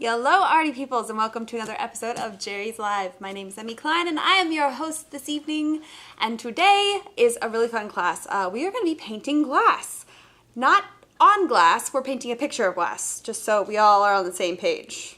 Hello, arty peoples, and welcome to another episode of Jerry's Live. My name is Emmy Klein, and I am your host this evening. And today is a really fun class. We are going to be painting glass. Not on glass, we're painting a picture of glass, just so we all are on the same page.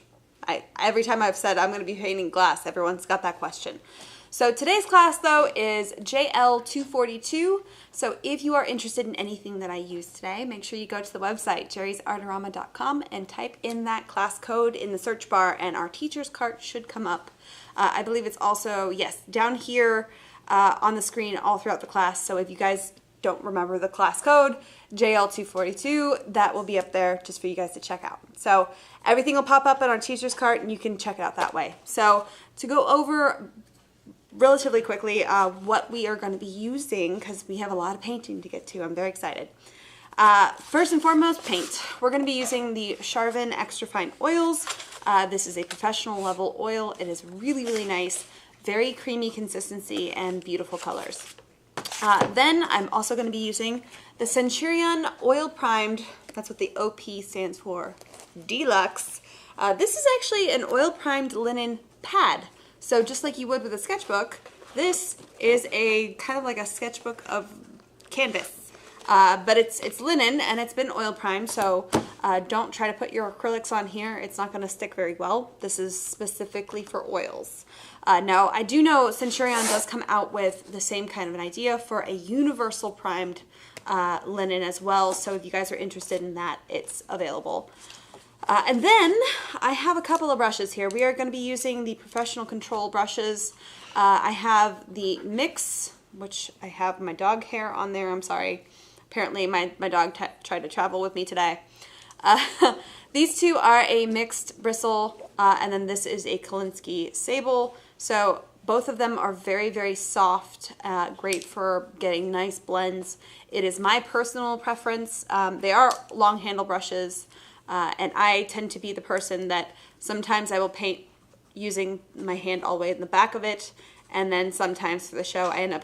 Every time I've said I'm going to be painting glass, everyone's got that question. So today's class, though, is JL 242. So if you are interested in anything that I use today, make sure you go to the website, Jerrysartarama.com, and type in that class code in the search bar, and our teacher's cart should come up. I believe it's also, yes, down here on the screen all throughout the class. So if you guys don't remember the class code, JL 242, that will be up there just for you guys to check out. So everything will pop up in our teacher's cart, and you can check it out that way. So to go over relatively quickly what we are going to be using, because we have a lot of painting to get to. I'm very excited. First and foremost, paint. We're going to be using the Charvin Extra Fine Oils. This is a professional level oil. It is really, really nice, very creamy consistency and beautiful colors. Then I'm also going to be using the Centurion Oil Primed, that's what the OP stands for, Deluxe. This is actually an oil primed linen pad. So just like you would with a sketchbook, this is a kind of like a sketchbook of canvas. But it's linen and it's been oil primed, so don't try to put your acrylics on here. It's not going to stick very well. This is specifically for oils. Now, I do know Centurion does come out with the same kind of an idea for a universal primed linen as well, so if you guys are interested in that, it's available. And then I have a couple of brushes here. We are going to be using the Professional Control brushes. I have the Mix, which I have my dog hair on there. I'm sorry. Apparently my dog tried to travel with me today. These two are a mixed bristle, and then this is a Kolinsky sable. So both of them are very, very soft, great for getting nice blends. It is my personal preference. They are long handle brushes. And I tend to be the person that sometimes I will paint using my hand all the way in the back of it, and then sometimes for the show I end up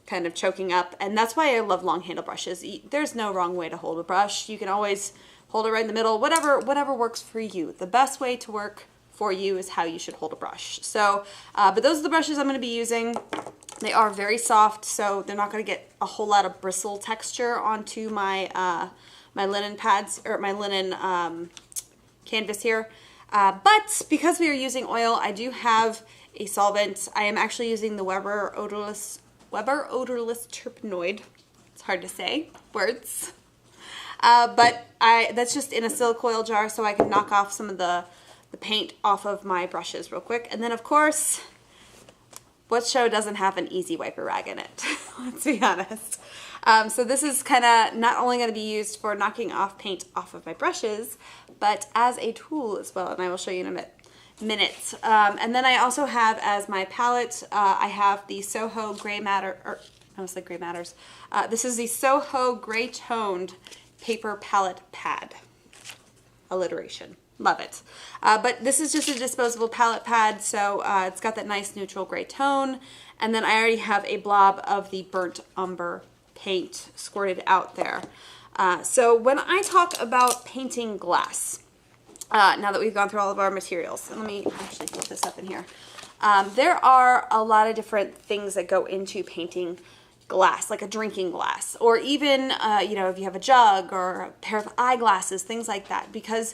kind of choking up, and that's why I love long handle brushes. There's no wrong way to hold a brush. You can always hold it right in the middle, whatever works for you. The best way to work for you is how you should hold a brush. So, but those are the brushes I'm going to be using. They are very soft, so they're not going to get a whole lot of bristle texture onto my my linen pads, or my linen canvas here. But because we are using oil, I do have a solvent. I am actually using the Weber odorless terpenoid. It's hard to say, words. But that's just in a silk oil jar, so I can knock off some of the paint off of my brushes real quick. And then of course, what show doesn't have an easy wiper rag in it? Let's be honest. So this is kind of not only going to be used for knocking off paint off of my brushes, but as a tool as well, and I will show you in a minute. And then I also have as my palette, I have the Soho Gray Matter, or I almost like Gray Matters. This is the Soho Gray Toned Paper Palette Pad. Alliteration. Love it. But this is just a disposable palette pad, so it's got that nice neutral gray tone. And then I already have a blob of the burnt umber paint squirted out there. So when I talk about painting glass, now that we've gone through all of our materials, let me actually put this up in here. There are a lot of different things that go into painting glass, like a drinking glass, or even, you know, if you have a jug or a pair of eyeglasses, things like that, because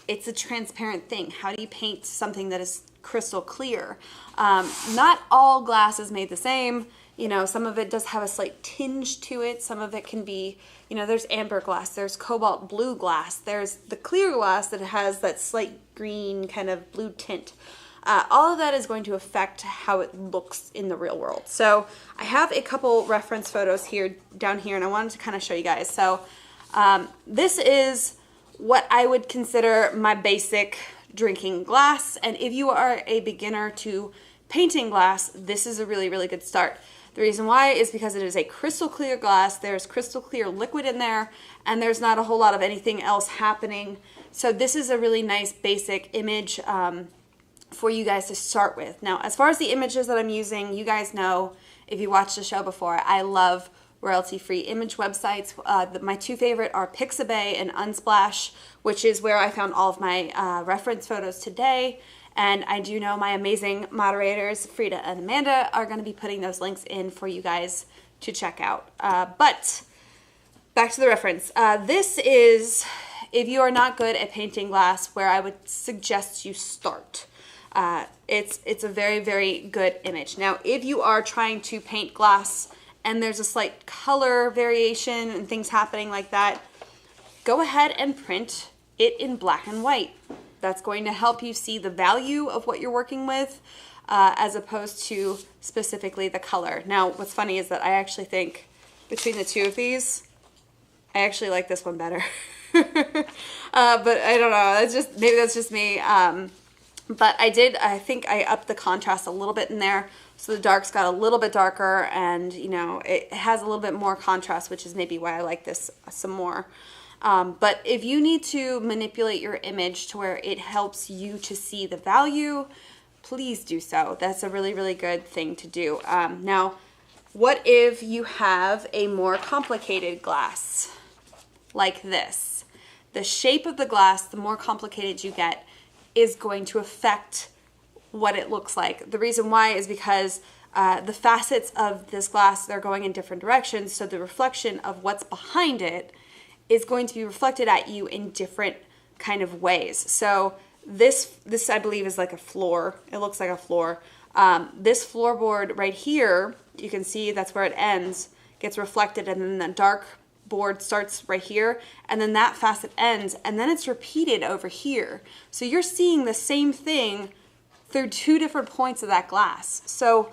it's a transparent thing. How do you paint something that is crystal clear? Not all glass is made the same. You know, some of it does have a slight tinge to it. Some of it can be, you know, there's amber glass, there's cobalt blue glass, there's the clear glass that has that slight green kind of blue tint. All of that is going to affect how it looks in the real world. So I have a couple reference photos here, down here, and I wanted to kind of show you guys. So this is what I would consider my basic drinking glass. And if you are a beginner to painting glass, this is a really, really good start. The reason why is because it is a crystal clear glass. There's crystal clear liquid in there, and there's not a whole lot of anything else happening. So this is a really nice basic image for you guys to start with. Now, as far as the images that I'm using, you guys know, if you watched the show before, I love royalty-free image websites. My two favorite are Pixabay and Unsplash, which is where I found all of my reference photos today. And I do know my amazing moderators, Frida and Amanda, are going to be putting those links in for you guys to check out. But back to the reference. This is, if you are not good at painting glass, where I would suggest you start. It's a very, very good image. Now, if you are trying to paint glass and there's a slight color variation and things happening like that, go ahead and print it in black and white. That's going to help you see the value of what you're working with, as opposed to specifically the color. Now, what's funny is that I actually think between the two of these, I actually like this one better. But I don't know, maybe that's just me. But I think I upped the contrast a little bit in there. So the darks got a little bit darker, and you know, it has a little bit more contrast, which is maybe why I like this some more. But if you need to manipulate your image to where it helps you to see the value, please do so. That's a really, really good thing to do. Now, what if you have a more complicated glass like this? The shape of the glass, the more complicated you get, is going to affect what it looks like. The reason why is because the facets of this glass, they're going in different directions, so the reflection of what's behind it is going to be reflected at you in different kind of ways. So this I believe is like a floor. It looks like a floor. This floorboard right here, you can see that's where it ends, gets reflected, and then the dark board starts right here, and then that facet ends, and then it's repeated over here. So you're seeing the same thing through two different points of that glass. So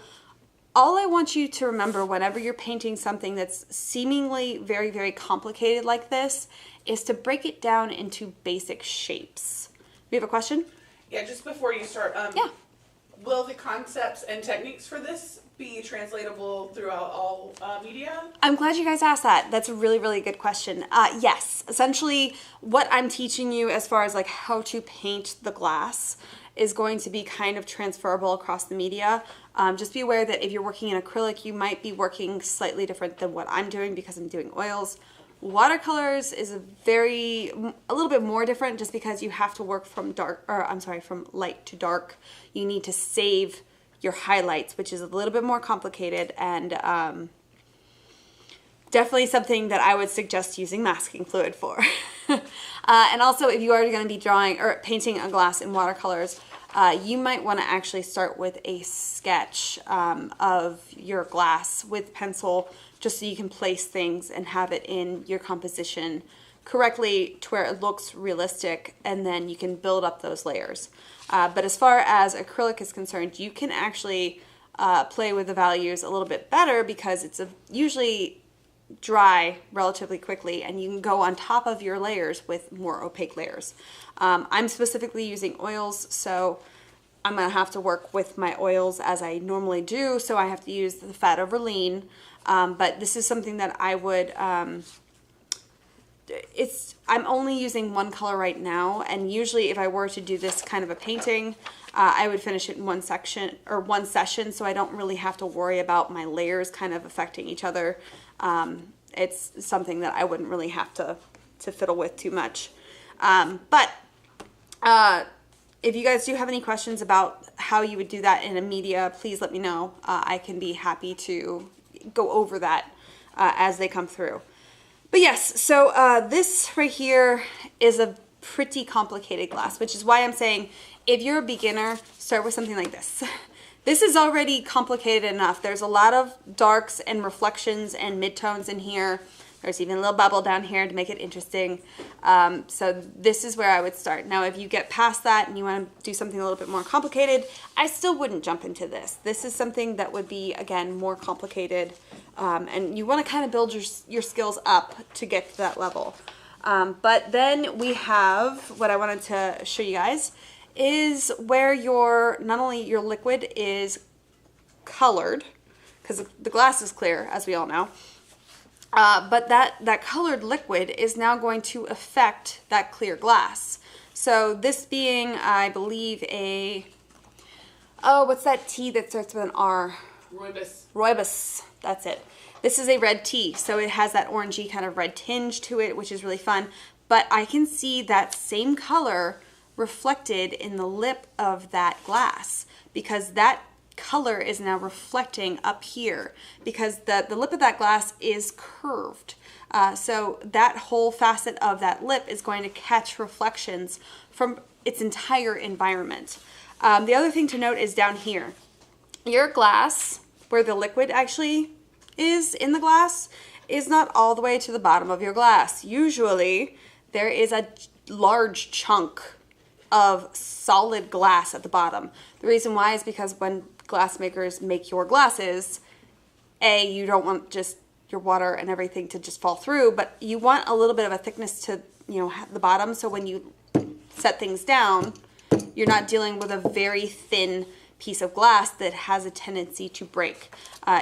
all I want you to remember whenever you're painting something that's seemingly very, very complicated like this is to break it down into basic shapes. You have a question? Yeah, just before you start, yeah. Will the concepts and techniques for this be translatable throughout all media? I'm glad you guys asked that. That's a really, really good question. Yes, essentially what I'm teaching you as far as like how to paint the glass is going to be kind of transferable across the media. Just be aware that if you're working in acrylic, you might be working slightly different than what I'm doing because I'm doing oils. Watercolors is a little bit more different just because you have to work from from light to dark. You need to save your highlights, which is a little bit more complicated, and definitely something that I would suggest using masking fluid for. And also, if you are going to be drawing or painting a glass in watercolors, you might want to actually start with a sketch of your glass with pencil, just so you can place things and have it in your composition correctly to where it looks realistic, and then you can build up those layers. But as far as acrylic is concerned, you can actually play with the values a little bit better because it's usually dry relatively quickly, and you can go on top of your layers with more opaque layers. I'm specifically using oils, so I'm going to have to work with my oils as I normally do, so I have to use the fat over lean. But this is something that I would, I'm only using one color right now, and usually if I were to do this kind of a painting, I would finish it in one session, so I don't really have to worry about my layers kind of affecting each other. It's something that I wouldn't really have to fiddle with too much. But if you guys do have any questions about how you would do that in a media, please let me know. I can be happy to go over that as they come through. But yes, so this right here is a pretty complicated glass, which is why I'm saying if you're a beginner, start with something like this. This is already complicated enough. There's a lot of darks and reflections and midtones in here. There's even a little bubble down here to make it interesting. So this is where I would start. Now, if you get past that and you want to do something a little bit more complicated, I still wouldn't jump into this. This is something that would be, again, more complicated. And you want to kind of build your skills up to get to that level. But then we have, what I wanted to show you guys, is where not only your liquid is colored, because the glass is clear, as we all know, but that colored liquid is now going to affect that clear glass. So this being, I believe, what's that tea that starts with an R? Rooibos. Rooibos, that's it. This is a red tea, so it has that orangey kind of red tinge to it, which is really fun. But I can see that same color reflected in the lip of that glass, because that color is now reflecting up here, because the lip of that glass is curved. So that whole facet of that lip is going to catch reflections from its entire environment. The other thing to note is down here. Your glass, where the liquid actually is in the glass, is not all the way to the bottom of your glass. Usually there is a large chunk of solid glass at the bottom. The reason why is because when glass makers make your glasses, you don't want just your water and everything to just fall through, but you want a little bit of a thickness to, the bottom, so when you set things down, you're not dealing with a very thin piece of glass that has a tendency to break.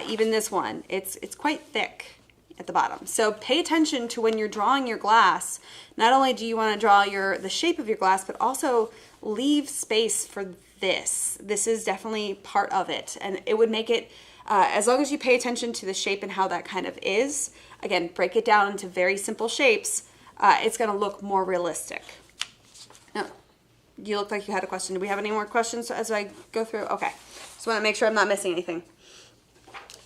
Even this one, it's quite thick at the bottom. So pay attention to when you're drawing your glass. Not only do you want to draw the shape of your glass, but also leave space for this. This is definitely part of it, and it would make it, as long as you pay attention to the shape and how that kind of is, again, break it down into very simple shapes, it's going to look more realistic. Now, you look like you had a question. Do we have any more questions as I go through? Okay. Just want to make sure I'm not missing anything.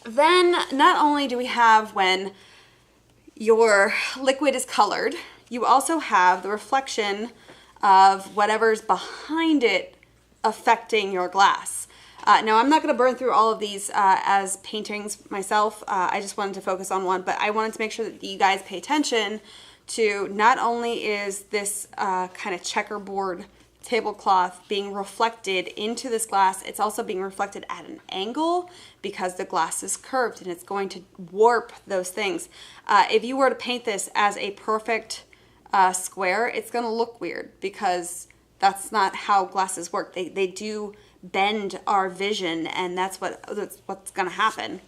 Then, not only do we have when your liquid is colored, you also have the reflection of whatever's behind it affecting your glass. Now, I'm not going to burn through all of these as paintings myself. I just wanted to focus on one, but I wanted to make sure that you guys pay attention to not only is this kind of checkerboard tablecloth being reflected into this glass, it's also being reflected at an angle because the glass is curved and it's going to warp those things. If you were to paint this as a perfect square, it's going to look weird because that's not how glasses work. They do bend our vision, and that's what's going to happen.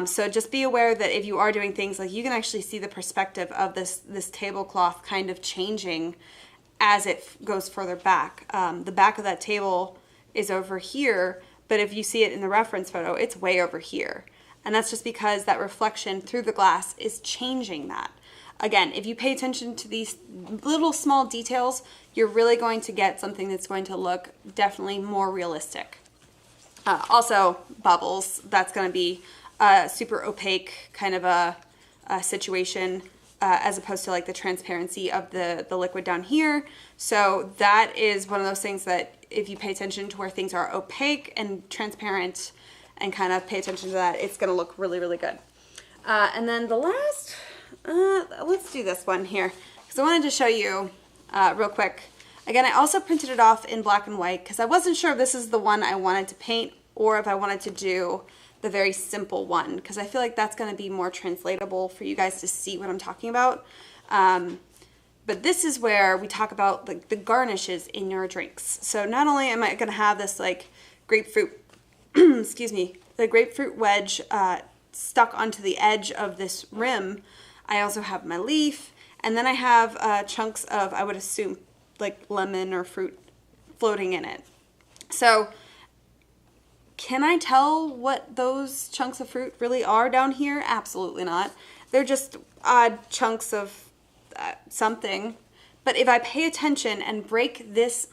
So just be aware that if you are doing things, like, you can actually see the perspective of this tablecloth kind of changing as it goes further back. The back of that table is over here, but if you see it in the reference photo, it's way over here. And that's just because that reflection through the glass is changing that. Again, if you pay attention to these little small details, you're really going to get something that's going to look definitely more realistic. Also, bubbles, that's going to be a super opaque kind of a situation, as opposed to like the transparency of the liquid down here. So that is one of those things that if you pay attention to where things are opaque and transparent and kind of pay attention to that, it's going to look really, really good. And then the last, let's do this one here, because I wanted to show you real quick. Again, I also printed it off in black and white because I wasn't sure if this is the one I wanted to paint or if I wanted to do the very simple one, because I feel like that's going to be more translatable for you guys to see what I'm talking about. But this is where we talk about like the garnishes in your drinks. So not only am I going to have this like grapefruit, excuse me, the grapefruit wedge stuck onto the edge of this rim, I also have my leaf, and then I have chunks of, I would assume, like lemon or fruit floating in it. So can I tell what those chunks of fruit really are down here? Absolutely not. They're just odd chunks of something. But if I pay attention and break this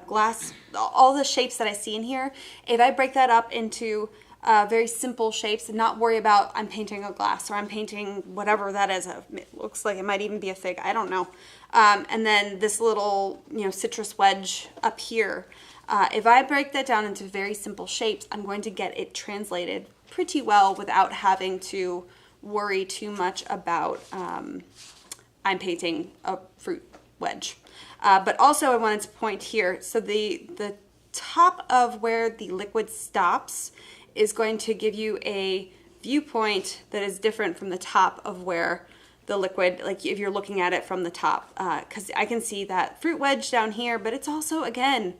glass, all the shapes that I see in here, if I break that up into very simple shapes and not worry about I'm painting a glass or I'm painting whatever that is. It looks like it might even be a fig. I don't know. And then this little, citrus wedge up here. If I break that down into very simple shapes, I'm going to get it translated pretty well without having to worry too much about I'm painting a fruit wedge. But also I wanted to point here, so the top of where the liquid stops is going to give you a viewpoint that is different from the top of where the liquid, like if you're looking at it from the top, because I can see that fruit wedge down here, but it's also, again,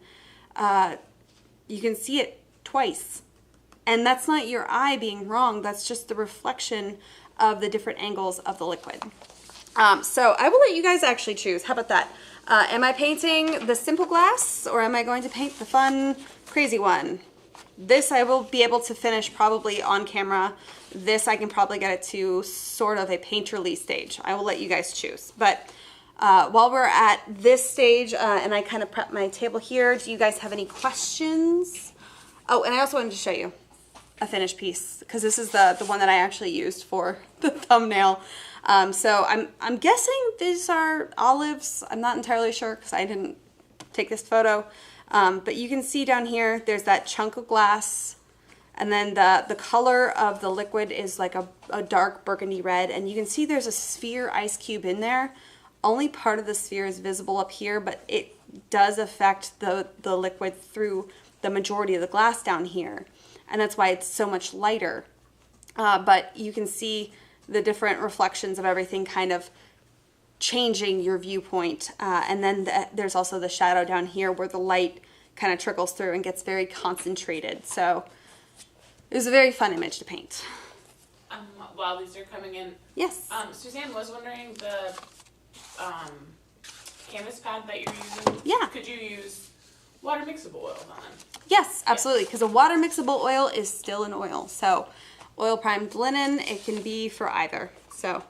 you can see it twice. And that's not your eye being wrong, that's just the reflection of the different angles of the liquid. So I will let you guys actually choose. How about that? Am I painting the simple glass or am I going to paint the fun, crazy one? this I will be able to finish probably on camera. This I can probably get it to sort of a painterly stage. I will let you guys choose. But while we're at this stage and I kind of prep my table here, do you guys have any questions? Oh, and I also wanted to show you a finished piece because this is the one that I actually used for the thumbnail. So I'm guessing these are olives. I'm not entirely sure because I didn't take this photo. But you can see down here, there's that chunk of glass, and then the color of the liquid is like a dark burgundy red, and you can see there's a sphere ice cube in there. Only part of the sphere is visible up here, but it does affect the liquid through the majority of the glass down here, and that's why it's so much lighter. But you can see the different reflections of everything kind of changing your viewpoint. And then there's also the shadow down here where the light kind of trickles through and gets very concentrated. So it was a very fun image to paint. While these are coming in. Yes. Suzanne was wondering the canvas pad that you're using. Yeah. Could you use water mixable oils on it? Yes, absolutely. Because a water mixable oil is still an oil. So oil primed linen, it can be for either. So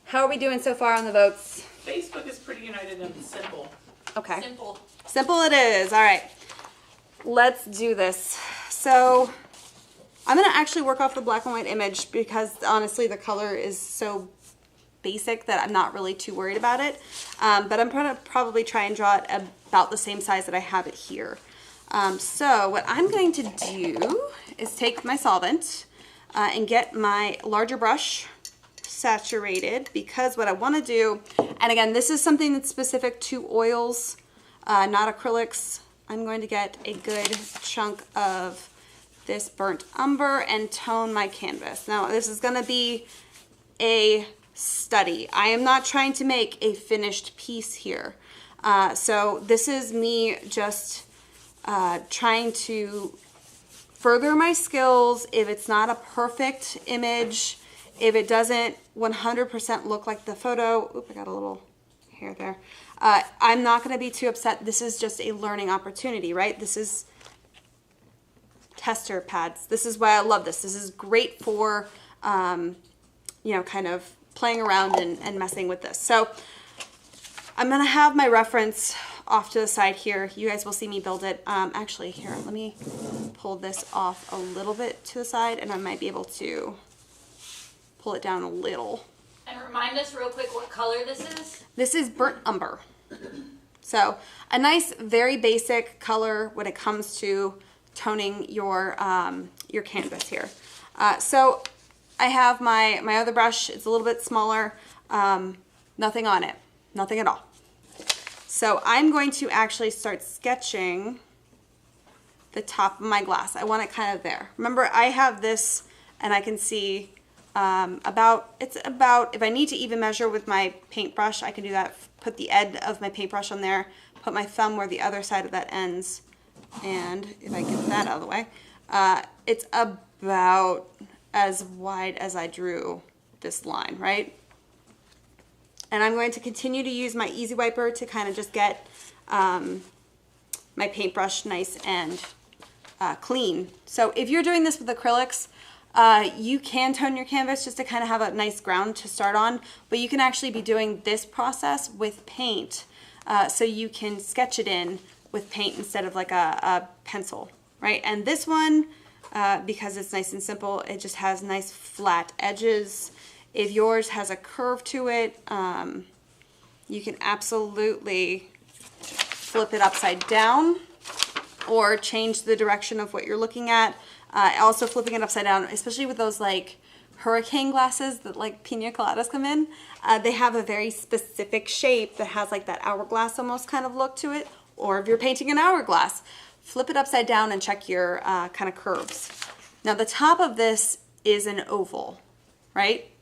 how are we doing so far on the votes? Facebook is pretty united and simple. Okay. Simple. Simple it is. All right. Let's do this. So I'm going to actually work off the black and white image because honestly the color is so basic that I'm not really too worried about it. But I'm going to probably try and draw it about the same size that I have it here. So what I'm going to do is take my solvent and get my larger brush saturated, because what I want to do, and again this is something that's specific to oils, not acrylics. I'm going to get a good chunk of this burnt umber and tone my canvas. Now this is going to be a study. I am not trying to make a finished piece here. So this is me just trying to further my skills. If it's not a perfect image, if it doesn't 100% look like the photo, oop, I got a little hair there. I'm not going to be too upset. This is just a learning opportunity, right? This is tester pads. This is why I love this. This is great for, you know, kind of playing around and messing with this. So I'm going to have my reference off to the side here. You guys will see me build it. Actually, here, let me pull this off a little bit to the side and I might be able to pull it down a little. And remind us real quick what color this is. This is burnt umber. So a nice, very basic color when it comes to toning your canvas here. So I have my other brush. It's a little bit smaller. Nothing on it. Nothing at all. So I'm going to actually start sketching the top of my glass. I want it kind of there. Remember, I have this and I can see it's about, if I need to even measure with my paintbrush, I can do that. Put the end of my paintbrush on there, put my thumb where the other side of that ends, and if I get that out of the way, it's about as wide as I drew this line, right? And I'm going to continue to use my Easy Wiper to kind of just get my paintbrush nice and clean. So if you're doing this with acrylics, you can tone your canvas just to kind of have a nice ground to start on, but you can actually be doing this process with paint, so you can sketch it in with paint instead of like a pencil, right? And this one, because it's nice and simple, it just has nice flat edges. If yours has a curve to it, you can absolutely flip it upside down or change the direction of what you're looking at. Also flipping it upside down, especially with those like hurricane glasses that like pina coladas come in, they have a very specific shape that has like that hourglass almost kind of look to it. Or if you're painting an hourglass, flip it upside down and check your kind of curves. Now the top of this is an oval, right?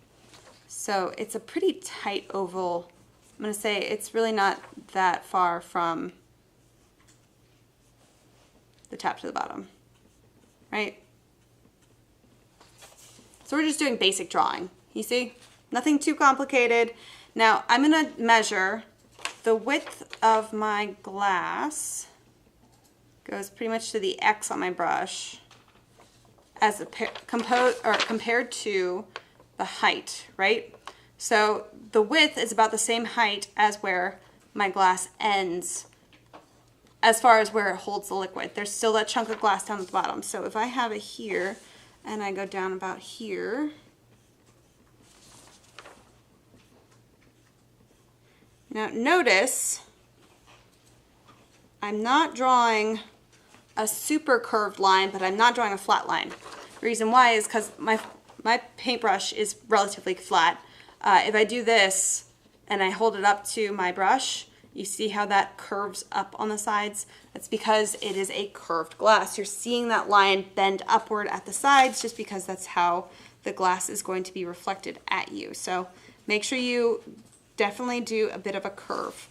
So it's a pretty tight oval. I'm going to say it's really not that far from the top to the bottom, right? So we're just doing basic drawing, you see? Nothing too complicated. Now I'm going to measure the width of my glass, goes pretty much to the X on my brush. as compared to the height, right? So the width is about the same height as where my glass ends as far as where it holds the liquid. There's still that chunk of glass down at the bottom. So if I have it here and I go down about here, now notice I'm not drawing a super curved line, but I'm not drawing a flat line. The reason why is because my paintbrush is relatively flat. If I do this and I hold it up to my brush, you see how that curves up on the sides? That's because it is a curved glass. You're seeing that line bend upward at the sides just because that's how the glass is going to be reflected at you. So make sure you definitely do a bit of a curve.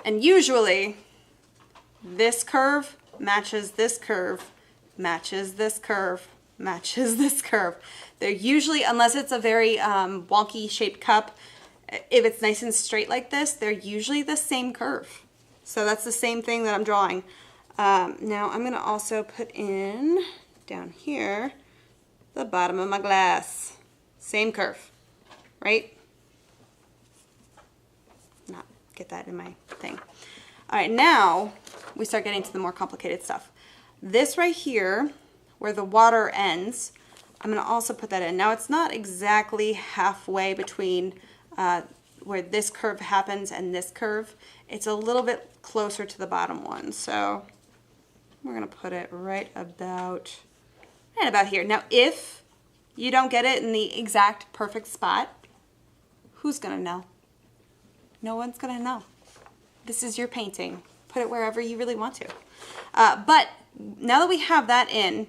And usually this curve matches this curve, matches this curve, matches this curve. They're usually, unless it's a very wonky shaped cup, if it's nice and straight like this, they're usually the same curve. So that's the same thing that I'm drawing. Now I'm gonna also put in, down here, the bottom of my glass. Same curve, right? Not get that in my thing. All right, now we start getting to the more complicated stuff. This right here, where the water ends, I'm gonna also put that in. Now it's not exactly halfway between where this curve happens and this curve. It's a little bit closer to the bottom one. So we're gonna put it right about here. Now, if you don't get it in the exact perfect spot, who's gonna know? No one's gonna know. This is your painting. Put it wherever you really want to. But now that we have that in,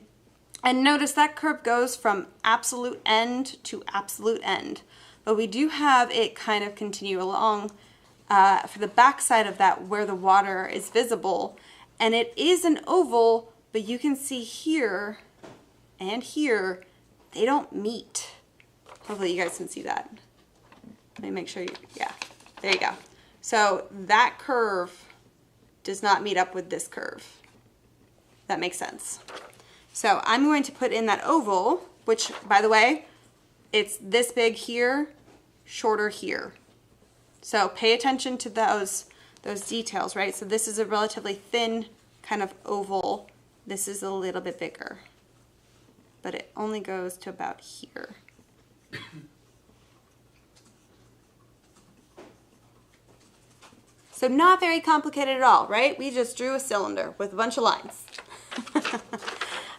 and notice that curve goes from absolute end to absolute end. But we do have it kind of continue along for the back side of that where the water is visible. And it is an oval, but you can see here and here, they don't meet. Hopefully you guys can see that. Let me make sure yeah, there you go. So that curve does not meet up with this curve. That makes sense. So I'm going to put in that oval, which, by the way, it's this big here, shorter here. So pay attention to those details, right? So this is a relatively thin kind of oval. This is a little bit bigger, but it only goes to about here. So not very complicated at all, right? We just drew a cylinder with a bunch of lines.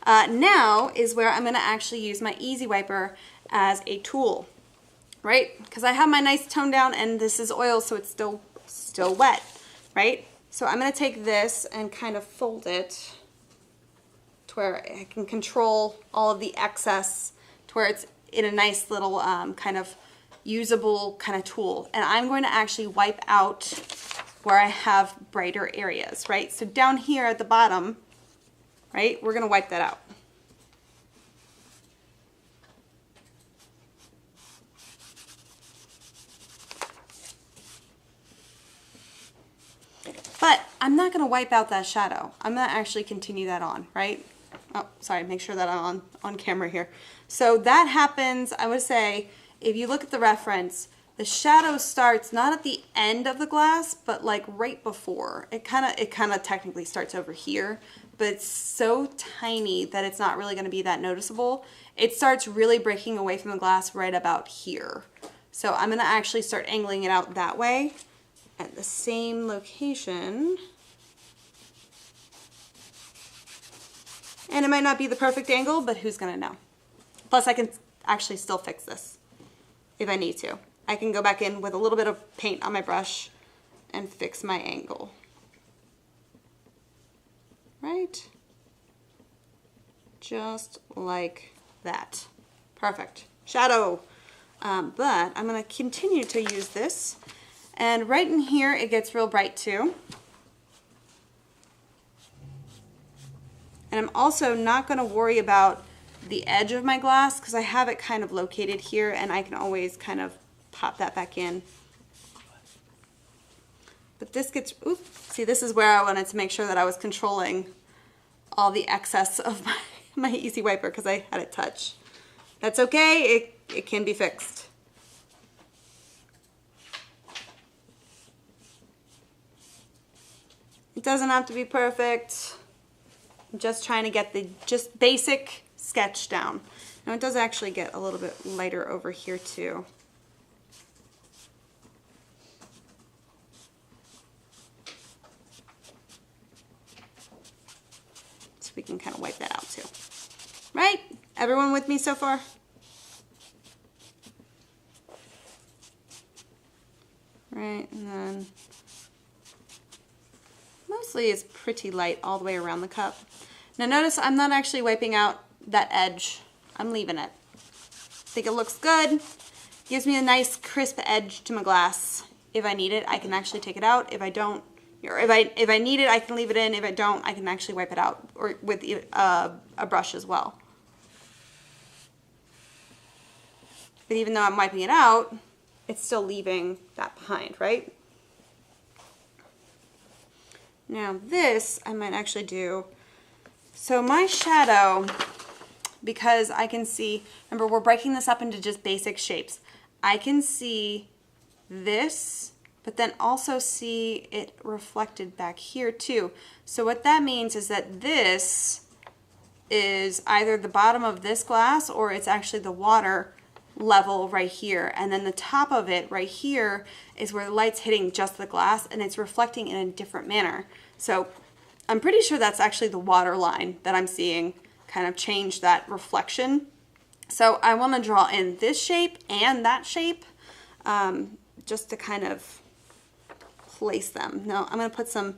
Now is where I'm gonna actually use my Easy Wiper as a tool, right? Because I have my nice tone down and this is oil, so it's still wet, right? So I'm gonna take this and kind of fold it to where I can control all of the excess to where it's in a nice little kind of usable kind of tool. And I'm going to actually wipe out where I have brighter areas, right? So down here at the bottom, right, we're gonna wipe that out. But I'm not gonna wipe out that shadow. I'm gonna actually continue that on, right? Oh, sorry, make sure that I'm on camera here. So that happens, I would say, if you look at the reference, the shadow starts not at the end of the glass, but like right before. It kind of technically starts over here, but it's so tiny that it's not really gonna be that noticeable. It starts really breaking away from the glass right about here. So I'm gonna actually start angling it out that way at the same location. And it might not be the perfect angle, but who's gonna know? Plus I can actually still fix this if I need to. I can go back in with a little bit of paint on my brush and fix my angle. Right? Just like that. Perfect. Shadow. But I'm gonna continue to use this. And right in here, it gets real bright too. And I'm also not gonna worry about the edge of my glass because I have it kind of located here and I can always kind of pop that back in. But this gets, oops, see, this is where I wanted to make sure that I was controlling all the excess of my easy wiper because I had it touch. That's okay, it can be fixed. It doesn't have to be perfect. I'm just trying to get the just basic sketch down. Now it does actually get a little bit lighter over here too. So we can kind of wipe that out too. Right? Everyone with me so far? Right, and then mostly it's pretty light all the way around the cup. Now notice I'm not actually wiping out that edge. I'm leaving it. I think it looks good. Gives me a nice crisp edge to my glass. If I need it, I can actually take it out. If I don't, or if I need it, I can leave it in. If I don't, I can actually wipe it out or with a brush as well. But even though I'm wiping it out, it's still leaving that behind, right? Now this, I might actually do, so my shadow, because I can see, remember we're breaking this up into just basic shapes. I can see this, but then also see it reflected back here too. So what that means is that this is either the bottom of this glass or it's actually the water level right here, and then the top of it right here is where the light's hitting just the glass and it's reflecting in a different manner. So I'm pretty sure that's actually the water line that I'm seeing kind of change that reflection. So I want to draw in this shape and that shape just to kind of place them. Now I'm going to put some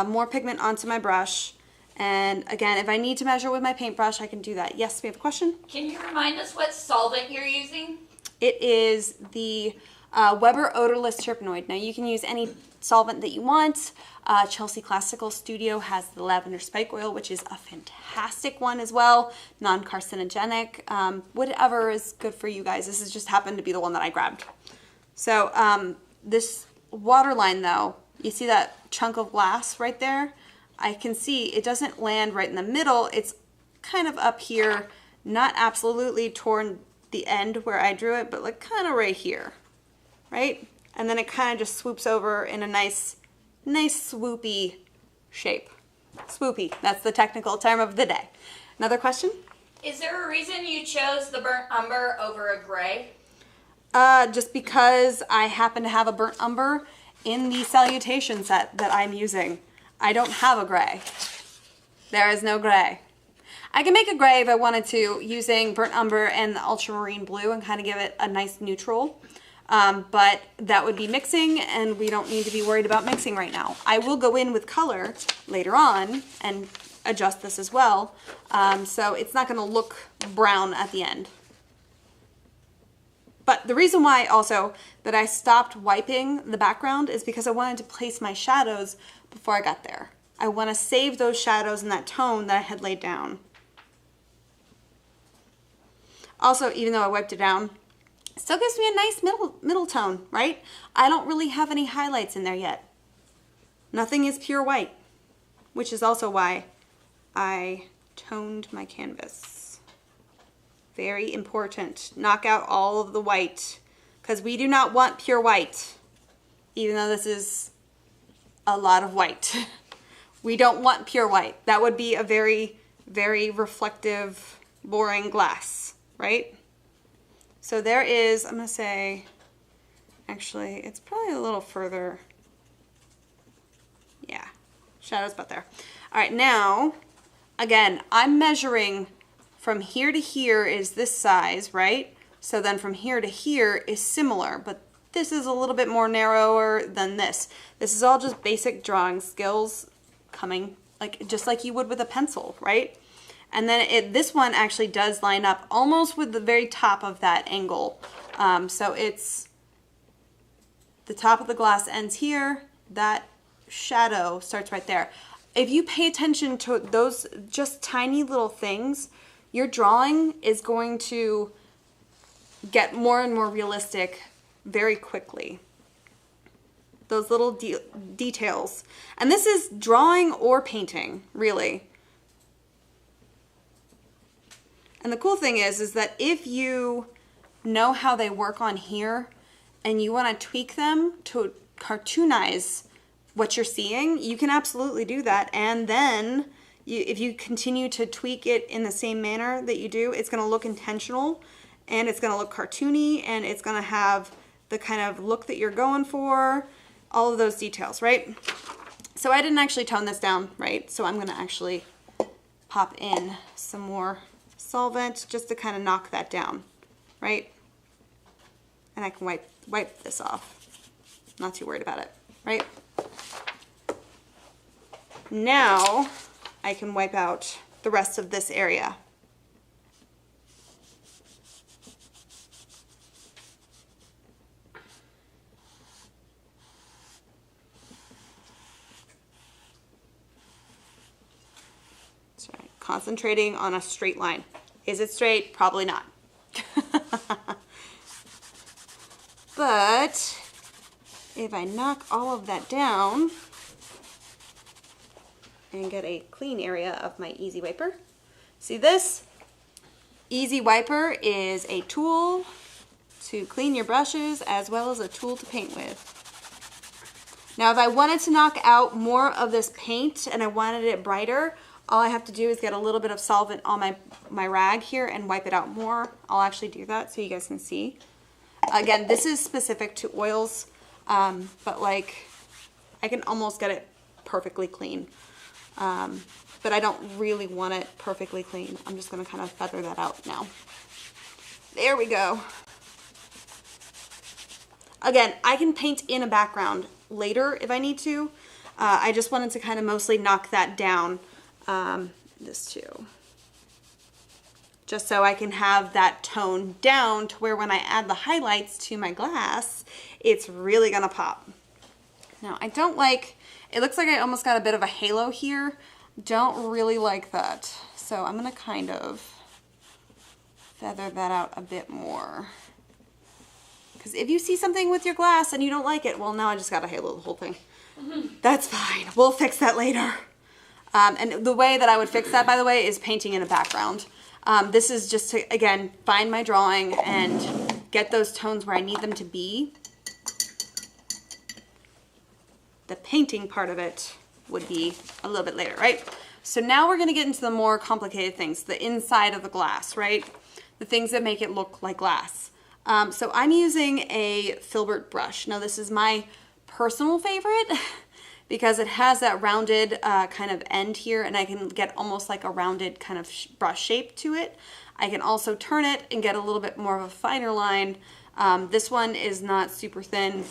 more pigment onto my brush. And again, if I need to measure with my paintbrush, I can do that. Yes, we have a question? Can you remind us what solvent you're using? It is the Weber Odorless Terpenoid. Now you can use any solvent that you want. Chelsea Classical Studio has the lavender spike oil, which is a fantastic one as well. Non-carcinogenic. Whatever is good for you guys. This has just happened to be the one that I grabbed. So this waterline though, you see that chunk of glass right there? I can see it doesn't land right in the middle. It's kind of up here, not absolutely toward the end where I drew it, but like kind of right here, right? And then it kind of just swoops over in a nice swoopy shape. Swoopy, that's the technical term of the day. Another question? Is there a reason you chose the burnt umber over a gray? Just because I happen to have a burnt umber in the salutation set that I'm using. I don't have a gray. There is no gray. I can make a gray if I wanted to using burnt umber and the ultramarine blue and kind of give it a nice neutral. But that would be mixing and we don't need to be worried about mixing right now. I will go in with color later on and adjust this as well. So it's not going to look brown at the end. But the reason why also that I stopped wiping the background is because I wanted to place my shadows before I got there. I want to save those shadows in that tone that I had laid down. Also, even though I wiped it down, it still gives me a nice middle tone, right? I don't really have any highlights in there yet. Nothing is pure white, which is also why I toned my canvas. Very important. Knock out all of the white because we do not want pure white, even though this is a lot of white. We don't want pure white. That would be a very, very reflective, boring glass, right? So there is, I'm gonna say, actually, it's probably a little further. Yeah, shadow's about there. All right, now, again, I'm measuring from here to here is this size, right? So then from here to here is similar, but this is a little bit more narrower than this. This is all just basic drawing skills coming just like you would with a pencil, right? And then this one actually does line up almost with the very top of that angle. So it's the top of the glass ends here, that shadow starts right there. If you pay attention to those just tiny little things, your drawing is going to get more and more realistic very quickly. Those little details. And this is drawing or painting, really. And the cool thing is that if you know how they work on here and you want to tweak them to cartoonize what you're seeing, you can absolutely do that. And then if you continue to tweak it in the same manner that you do, it's going to look intentional and it's going to look cartoony and it's going to have the kind of look that you're going for, all of those details, right? So I didn't actually tone this down, right? So I'm going to actually pop in some more solvent just to kind of knock that down, right? And I can wipe this off. Not too worried about it, right? Now I can wipe out the rest of this area. That's right. Concentrating on a straight line. Is it straight? Probably not. But if I knock all of that down and get a clean area of my Easy Wiper. See, this Easy Wiper is a tool to clean your brushes as well as a tool to paint with. Now, if I wanted to knock out more of this paint and I wanted it brighter, all I have to do is get a little bit of solvent on my rag here and wipe it out more. I'll actually do that so you guys can see. Again, this is specific to oils, but like I can almost get it perfectly clean. But I don't really want it perfectly clean. I'm just going to kind of feather that out now. There we go. Again, I can paint in a background later if I need to. I just wanted to kind of mostly knock that down, this too. Just so I can have that tone down to where when I add the highlights to my glass, it's really gonna pop. Now, I don't like, it looks like I almost got a bit of a halo here. Don't really like that. So I'm gonna kind of feather that out a bit more. Because if you see something with your glass and you don't like it, well, now I just got a halo the whole thing. That's fine. We'll fix that later. And the way that I would fix that, by the way, is painting in a background. This is just to, again, find my drawing and get those tones where I need them to be. The painting part of it would be a little bit later, right? So now we're going to get into the more complicated things, the inside of the glass, right? The things that make it look like glass. So I'm using a filbert brush. Now this is my personal favorite because it has that rounded kind of end here, and I can get almost like a rounded kind of brush shape to it. I can also turn it and get a little bit more of a finer line. This one is not super thin,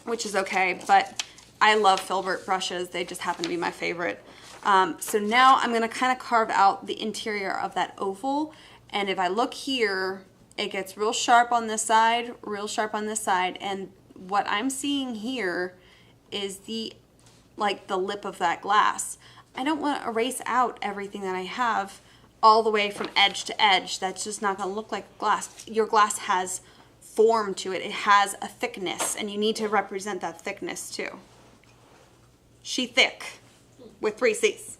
which is okay, but I love filbert brushes. They just happen to be my favorite. So now I'm going to kind of carve out the interior of that oval, and if I look here, it gets real sharp on this side, real sharp on this side, and what I'm seeing here is the lip of that glass. I don't want to erase out everything that I have all the way from edge to edge. That's just not going to look like glass. Your glass has form to it. It has a thickness, and you need to represent that thickness too. She thick with 3 C's.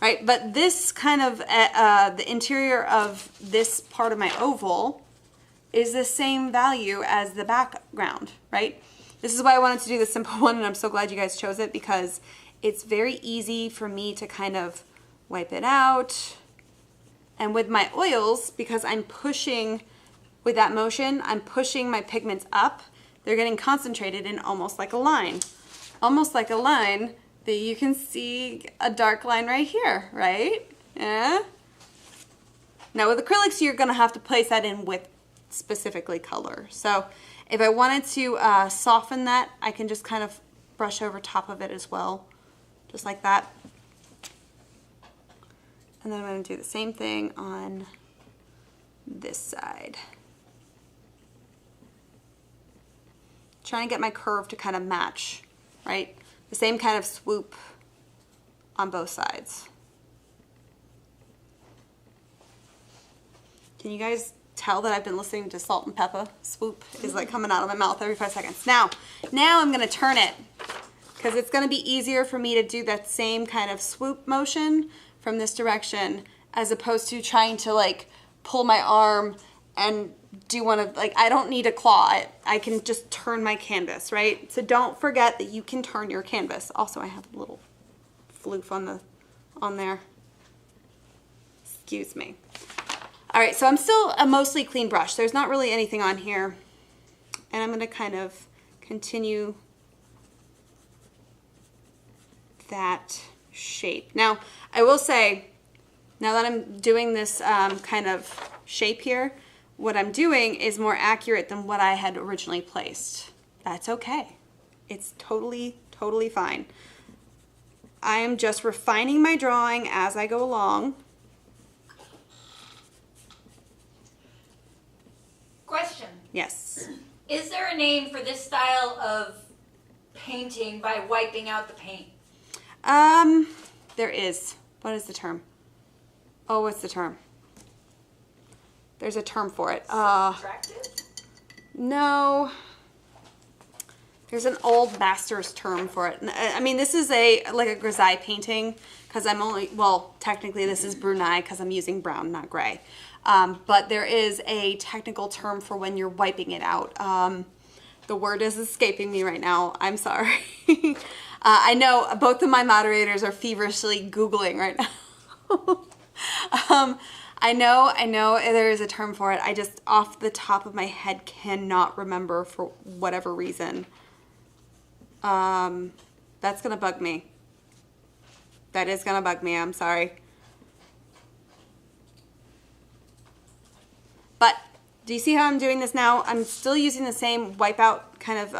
Right, but this kind of, the interior of this part of my oval is the same value as the background, right? This is why I wanted to do the simple one, and I'm so glad you guys chose it because it's very easy for me to kind of wipe it out. And with my oils, because I'm pushing, with that motion, I'm pushing my pigments up, they're getting concentrated in almost like a line. Almost like a line that you can see a dark line right here, right? Yeah. Now with acrylics, you're gonna have to place that in with specifically color. So if I wanted to soften that, I can just kind of brush over top of it as well, just like that. And then I'm gonna do the same thing on this side. Trying to get my curve to kind of match, right? The same kind of swoop on both sides. Can you guys tell that I've been listening to Salt and Pepper? Swoop is like coming out of my mouth every 5 seconds. Now I'm gonna turn it because it's gonna be easier for me to do that same kind of swoop motion from this direction as opposed to trying to like pull my arm and do one of, like, I don't need to claw it. I can just turn my canvas, right? So don't forget that you can turn your canvas. Also, I have a little floof on there. Excuse me. All right, so I'm still a mostly clean brush. There's not really anything on here. And I'm gonna kind of continue that shape. Now, I will say, now that I'm doing this kind of shape here, what I'm doing is more accurate than what I had originally placed. That's okay. It's totally, totally fine. I am just refining my drawing as I go along. Question. Yes. Is there a name for this style of painting by wiping out the paint? There is. What is the term? Oh, what's the term? There's a term for it. Subtractive? No. There's an old master's term for it. I mean, this is like a grisaille painting because I'm only, well, technically this is brunei because I'm using brown, not gray. But there is a technical term for when you're wiping it out. The word is escaping me right now. I'm sorry. I know both of my moderators are feverishly Googling right now. I know there is a term for it. I just, off the top of my head, cannot remember for whatever reason. That's gonna bug me. That is gonna bug me, I'm sorry. But, do you see how I'm doing this now? I'm still using the same wipeout kind of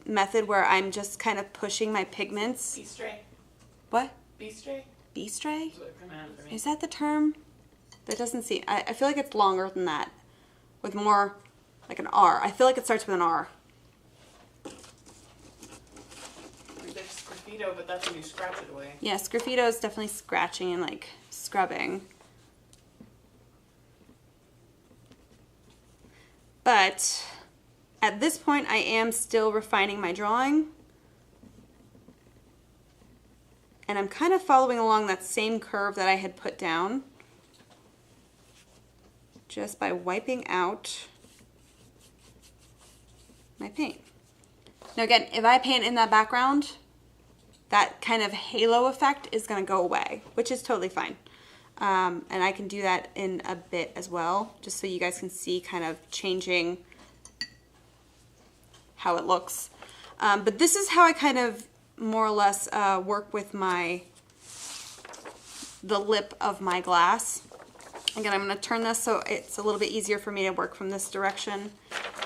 method where I'm just kind of pushing my pigments. Bistray. What? Bistray? Bistray? That's what it came out for me. Is that the term? That doesn't seem, I feel like it's longer than that. With more, like an R. I feel like it starts with an R. There's graffito, but that's when you scratch it away. Yeah, Sgraffito is definitely scratching and like scrubbing. But at this point, I am still refining my drawing. And I'm kind of following along that same curve that I had put down. Just by wiping out my paint. Now again, if I paint in that background, that kind of halo effect is going to go away, which is totally fine. And I can do that in a bit as well, just so you guys can see kind of changing how it looks. But this is how I kind of more or less work with the lip of my glass. Again, I'm going to turn this so it's a little bit easier for me to work from this direction.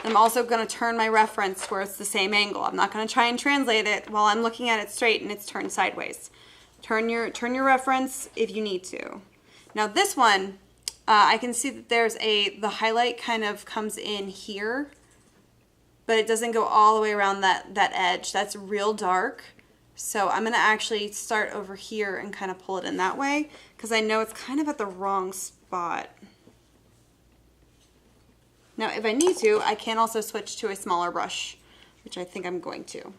I'm also going to turn my reference where it's the same angle. I'm not going to try and translate it while I'm looking at it straight and it's turned sideways. Turn your reference if you need to. Now this one, I can see that there's the highlight kind of comes in here, but it doesn't go all the way around that edge. That's real dark. So I'm going to actually start over here and kind of pull it in that way because I know it's kind of at the wrong spot. Now if I need to, I can also switch to a smaller brush, which I think I'm going to.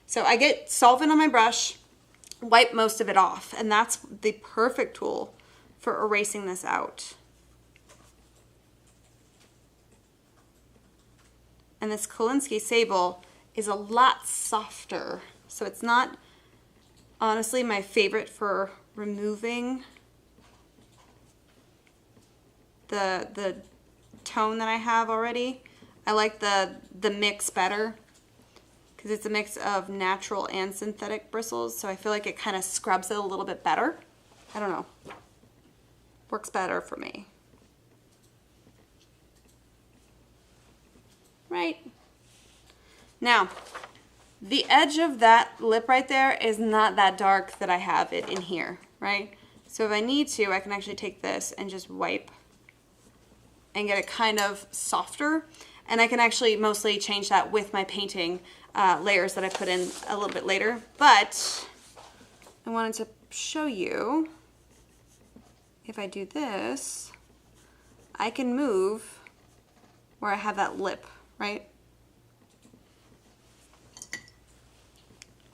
So I get solvent on my brush, wipe most of it off, and that's the perfect tool for erasing this out. And this Kolinsky Sable is a lot softer. So it's not honestly my favorite for removing the tone that I have already. I like the mix better because it's a mix of natural and synthetic bristles, so I feel like it kind of scrubs it a little bit better. I don't know. Works better for me. Right? Now, the edge of that lip right there is not that dark that I have it in here, right? So if I need to, I can actually take this and just wipe and get it kind of softer. And I can actually mostly change that with my painting layers that I put in a little bit later. But I wanted to show you, if I do this, I can move where I have that lip, right?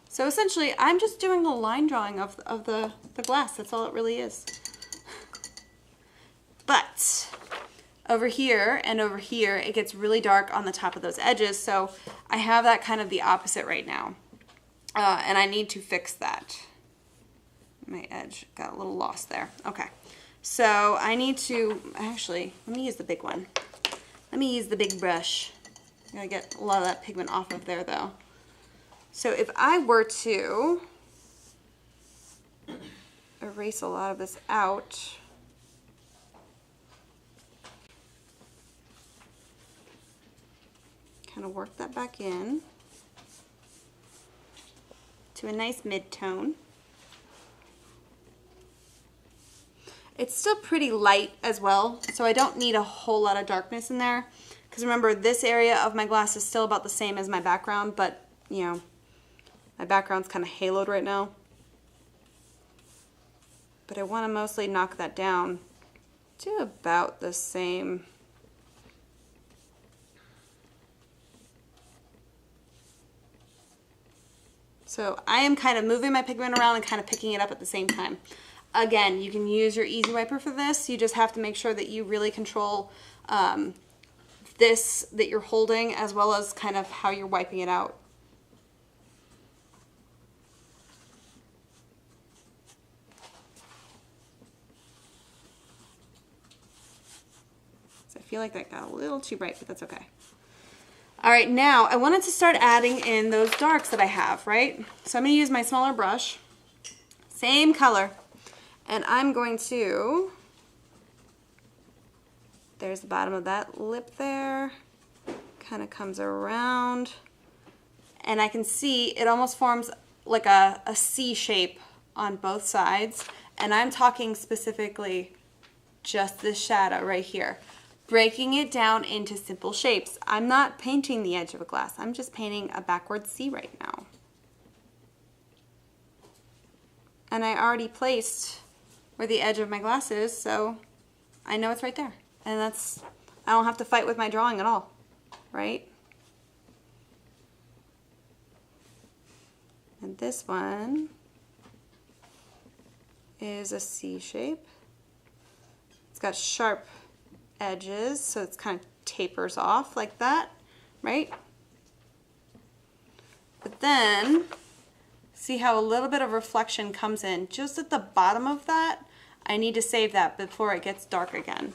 So essentially, I'm just doing a line drawing of the glass. That's all it really is. But over here and over here, it gets really dark on the top of those edges. So I have that kind of the opposite right now. And I need to fix that. My edge got a little lost there. Okay. So I need to, actually, let me use the big one. Let me use the big brush. I gotta get a lot of that pigment off of there though. So if I were to erase a lot of this out, kind of work that back in to a nice mid-tone. It's still pretty light as well, so I don't need a whole lot of darkness in there. Because remember, this area of my glass is still about the same as my background, but, you know, my background's kind of haloed right now. But I want to mostly knock that down to about the same. So I am kind of moving my pigment around and kind of picking it up at the same time. Again, you can use your Easy Wiper for this. You just have to make sure that you really control this that you're holding, as well as kind of how you're wiping it out. So I feel like that got a little too bright, but that's okay. All right, now I wanted to start adding in those darks that I have, right? So I'm going to use my smaller brush, same color, and I'm going to, there's the bottom of that lip there, kind of comes around, and I can see it almost forms like a C shape on both sides, and I'm talking specifically just this shadow right here. Breaking it down into simple shapes. I'm not painting the edge of a glass. I'm just painting a backward C right now. And I already placed where the edge of my glass is, so I know it's right there. And that's, I don't have to fight with my drawing at all, right? And this one is a C shape. It's got sharp edges, so it's kind of tapers off like that, right? But then see how a little bit of reflection comes in just at the bottom of that. I need to save that before it gets dark again.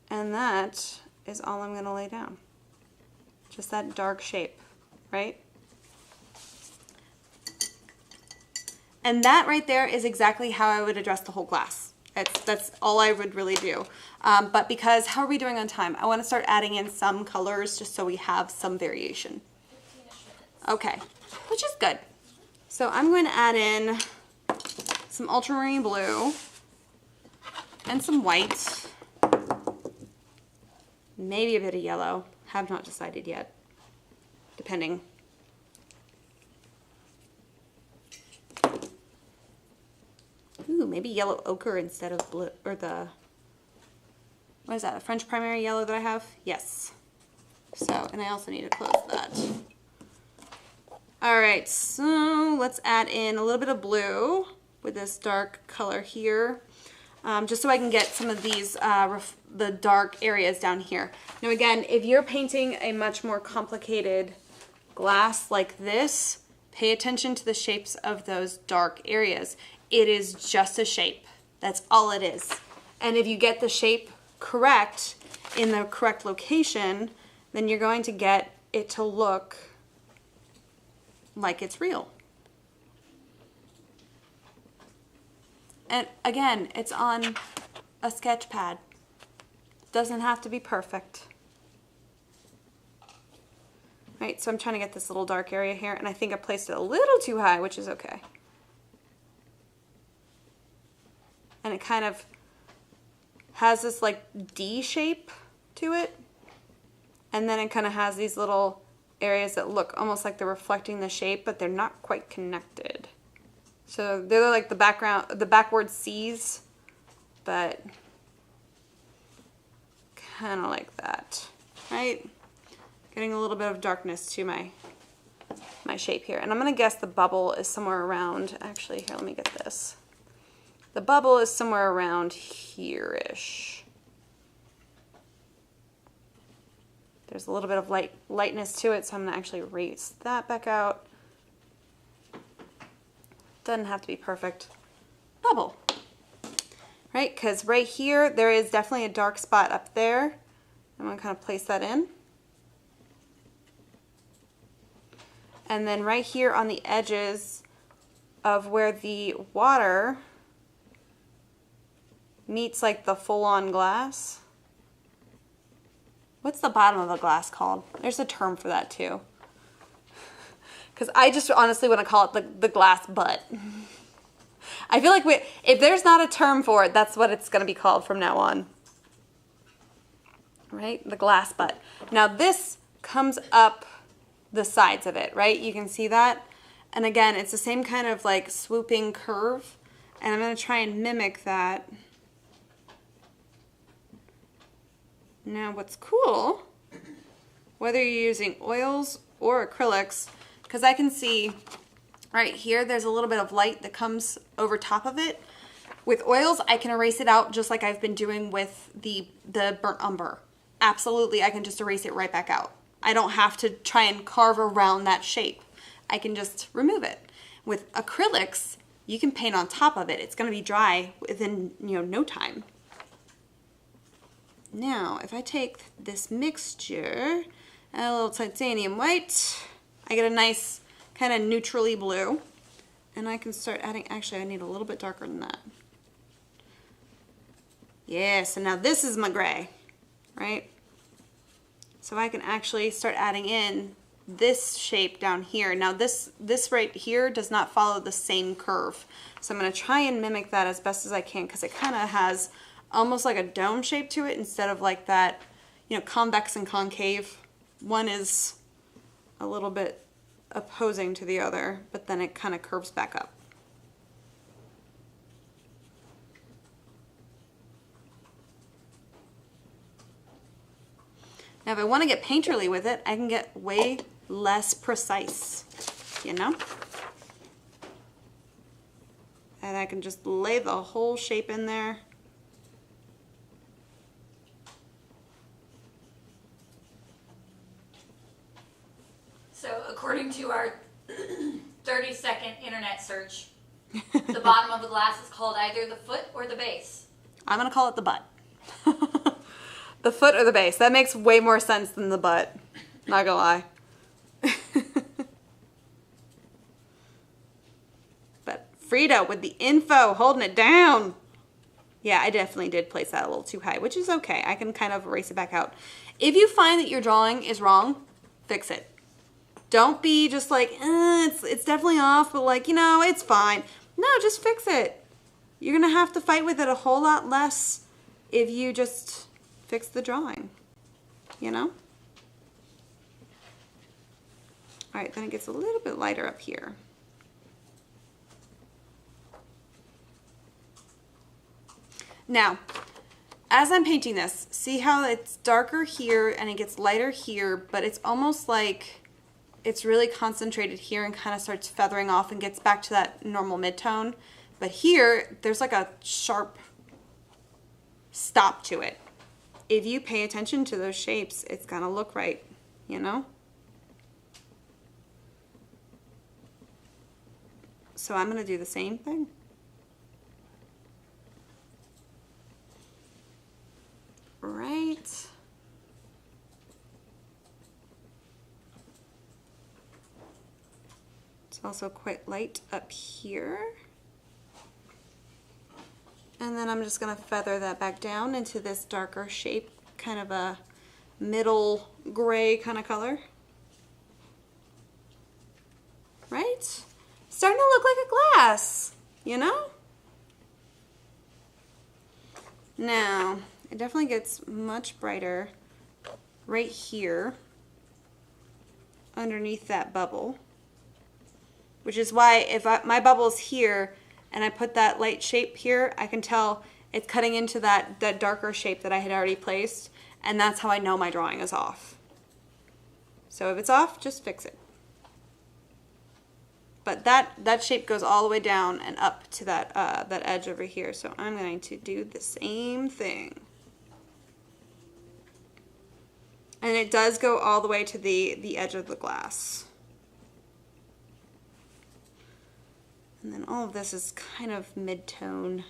And that is all I'm going to lay down. Just that dark shape, right? And that right there is exactly how I would address the whole glass. That's all I would really do. But because, how are we doing on time? I want to start adding in some colors just so we have some variation. 15-ish minutes. Okay, which is good. So I'm going to add in some ultramarine blue and some white. Maybe a bit of yellow. Have not decided yet, depending. Ooh, maybe yellow ochre instead of blue, or the, what is that, a French primary yellow that I have? Yes. So, and I also need to close that. All right, so let's add in a little bit of blue with this dark color here, just so I can get some of these, the dark areas down here. Now again, if you're painting a much more complicated glass like this, pay attention to the shapes of those dark areas. It is just a shape. That's all it is. And if you get the shape correct in the correct location, then you're going to get it to look like it's real. And again, it's on a sketch pad. Doesn't have to be perfect. Right, so I'm trying to get this little dark area here, and I think I placed it a little too high, which is okay. And it kind of has this like D shape to it. And then it kind of has these little areas that look almost like they're reflecting the shape, but they're not quite connected. So they're like the background, the backward C's, but kind of like that, right? Getting a little bit of darkness to my shape here. And I'm gonna guess the bubble is somewhere around, actually, here, let me get this. The bubble is somewhere around here-ish. There's a little bit of lightness to it, so I'm gonna actually erase that back out. Doesn't have to be perfect. Bubble, right? Because right here, there is definitely a dark spot up there. I'm gonna kind of place that in. And then right here on the edges of where the water meets like the full-on glass. What's the bottom of a glass called? There's a term for that too. Because I just honestly want to call it the glass butt. I feel like if there's not a term for it, that's what it's going to be called from now on. Right? The glass butt. Now this comes up the sides of it, right? You can see that. And again, it's the same kind of like swooping curve. And I'm going to try and mimic that. Now what's cool, whether you're using oils or acrylics, because I can see right here there's a little bit of light that comes over top of it. With oils, I can erase it out just like I've been doing with the burnt umber. Absolutely, I can just erase it right back out. I don't have to try and carve around that shape. I can just remove it. With acrylics, you can paint on top of it. It's going to be dry within, no time. Now, if I take this mixture, add a little titanium white, I get a nice kind of neutrally blue. And I can start adding, actually I need a little bit darker than that. Yeah, so now this is my gray, right? So I can actually start adding in this shape down here. Now this right here does not follow the same curve. So I'm going to try and mimic that as best as I can because it kind of has almost like a dome shape to it instead of like that, convex and concave. One is a little bit opposing to the other, but then it kind of curves back up. Now if I want to get painterly with it, I can get way less precise, And I can just lay the whole shape in there. So according to our 30-second internet search, the bottom of the glass is called either the foot or the base. I'm going to call it the butt. The foot or the base. That makes way more sense than the butt. Not gonna lie. But Frida with the info, holding it down. Yeah, I definitely did place that a little too high, which is okay. I can kind of erase it back out. If you find that your drawing is wrong, fix it. Don't be just like, it's definitely off, but like, it's fine. No, just fix it. You're gonna have to fight with it a whole lot less if you just fix the drawing, All right, then it gets a little bit lighter up here. Now, as I'm painting this, see how it's darker here and it gets lighter here, but it's almost like it's really concentrated here and kind of starts feathering off and gets back to that normal mid-tone. But here, there's like a sharp stop to it. If you pay attention to those shapes, it's gonna look right, So I'm gonna do the same thing. Right. It's also quite light up here. And then I'm just going to feather that back down into this darker shape, kind of a middle gray kind of color. Right? Starting to look like a glass, Now, it definitely gets much brighter right here underneath that bubble, which is why if my bubble's here and I put that light shape here, I can tell it's cutting into that darker shape that I had already placed, and that's how I know my drawing is off. So if it's off, just fix it. But that shape goes all the way down and up to that edge over here. So I'm going to do the same thing. And it does go all the way to the edge of the glass. And then all of this is kind of mid-tone.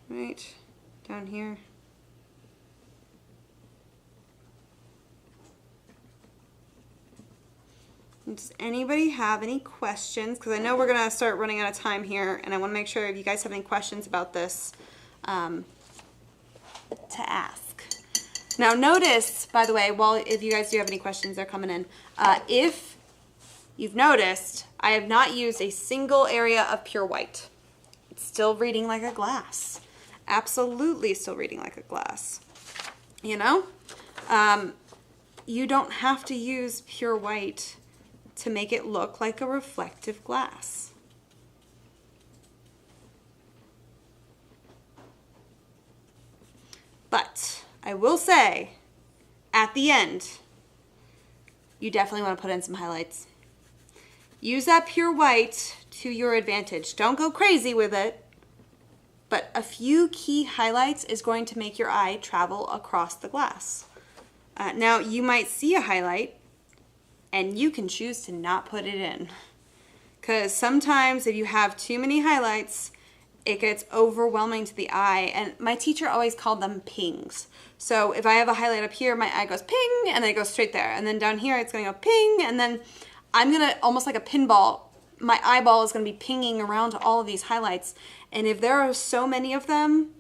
Right down here. Does anybody have any questions? Because I know we're going to start running out of time here, and I want to make sure if you guys have any questions about this to ask. Now notice, by the way, if you guys do have any questions, they're coming in. If you've noticed, I have not used a single area of pure white. It's still reading like a glass. Absolutely still reading like a glass. You know? You don't have to use pure white to make it look like a reflective glass. But I will say, at the end, you definitely want to put in some highlights. Use that pure white to your advantage. Don't go crazy with it, but a few key highlights is going to make your eye travel across the glass. Now, you might see a highlight, and you can choose to not put it in. Because sometimes if you have too many highlights, it gets overwhelming to the eye. And my teacher always called them pings. So if I have a highlight up here, my eye goes ping, and then it goes straight there. And then down here, it's going to go ping, and then I'm going to, almost like a pinball, my eyeball is going to be pinging around to all of these highlights. And if there are so many of them,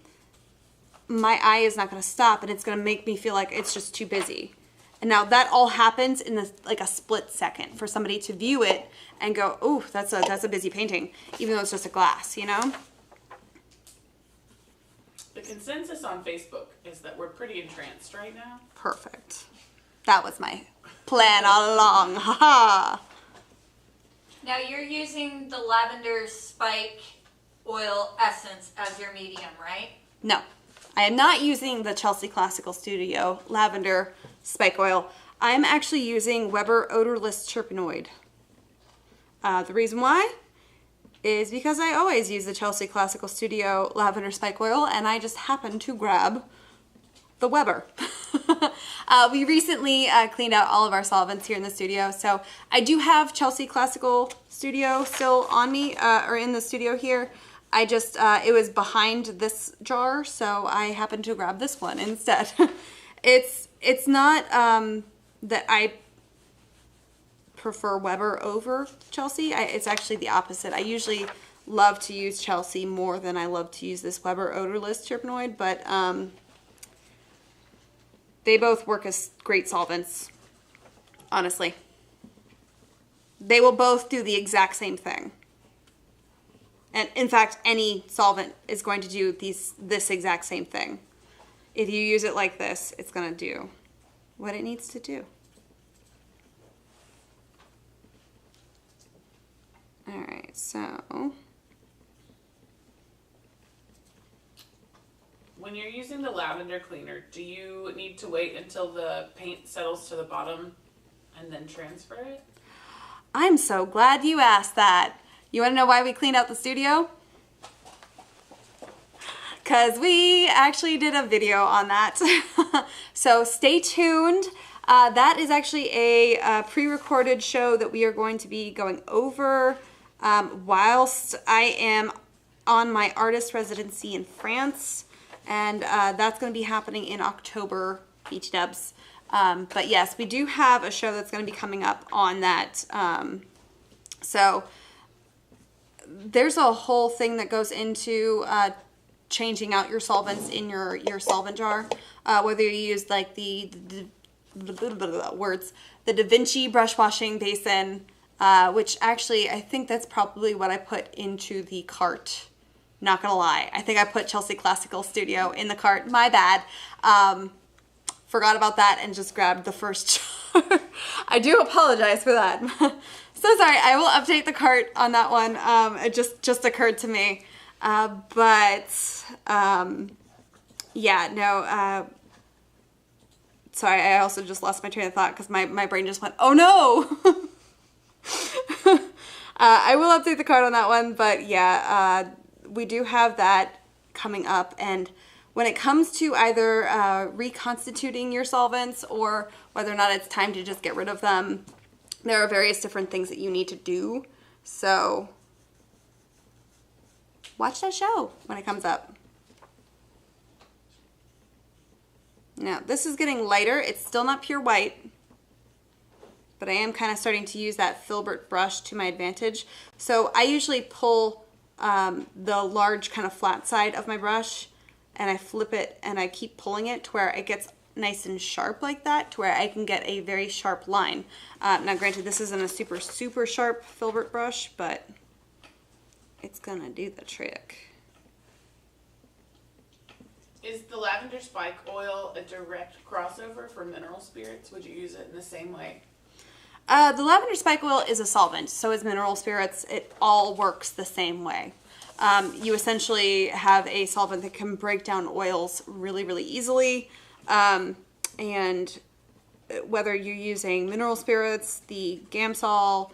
my eye is not going to stop, and it's going to make me feel like it's just too busy. And now that all happens in like a split second for somebody to view it and go, "Oh, that's a busy painting," even though it's just a glass, you know? The consensus on Facebook is that we're pretty entranced right now. Perfect. That was my plan all along. Haha. Now you're using the lavender spike oil essence as your medium, right? No, I am not using the Chelsea Classical Studio lavender spike oil. I'm actually using Weber odorless terpenoid. The reason why is because I always use the Chelsea Classical Studio lavender spike oil, and I just happened to grab the Weber. We recently cleaned out all of our solvents here in the studio, so I do have Chelsea Classical Studio still on me, or in the studio here. I just, it was behind this jar, so I happened to grab this one instead. It's not that I prefer Weber over Chelsea. It's actually the opposite. I usually love to use Chelsea more than I love to use this Weber odorless terpenoid, but they both work as great solvents, honestly. They will both do the exact same thing. And in fact, any solvent is going to do this exact same thing. If you use it like this, it's going to do what it needs to do. All right, so when you're using the lavender cleaner, do you need to wait until the paint settles to the bottom and then transfer it? I'm so glad you asked that. You want to know why we cleaned out the studio? Because we actually did a video on that. So stay tuned. That is actually a pre-recorded show that we are going to be going over whilst I am on my artist residency in France. And that's going to be happening in October, Beach Dubs. But yes, we do have a show that's going to be coming up on that. So there's a whole thing that goes into changing out your solvents in your solvent jar. Whether you use like the Da Vinci brush washing basin, which actually I think that's probably what I put into the cart. Not gonna lie, I think I put Chelsea Classical Studio in the cart. My bad. Forgot about that and just grabbed the first jar. I do apologize for that. So sorry. I will update the cart on that one. It just occurred to me. Yeah, no. Sorry, I also just lost my train of thought because my brain just went, oh no! I will update the card on that one, but yeah, we do have that coming up. And when it comes to either reconstituting your solvents or whether or not it's time to just get rid of them, there are various different things that you need to do. So watch that show when it comes up. Now, this is getting lighter. It's still not pure white, but I am kind of starting to use that filbert brush to my advantage. So I usually pull the large kind of flat side of my brush and I flip it and I keep pulling it to where it gets nice and sharp like that, to where I can get a very sharp line. Now granted, this isn't a super sharp filbert brush, but it's gonna do the trick. Is the lavender spike oil a direct crossover for mineral spirits? Would you use it in the same way? The lavender spike oil is a solvent, so is mineral spirits. It all works the same way. You essentially have a solvent that can break down oils really easily. And whether you're using mineral spirits, the Gamsol,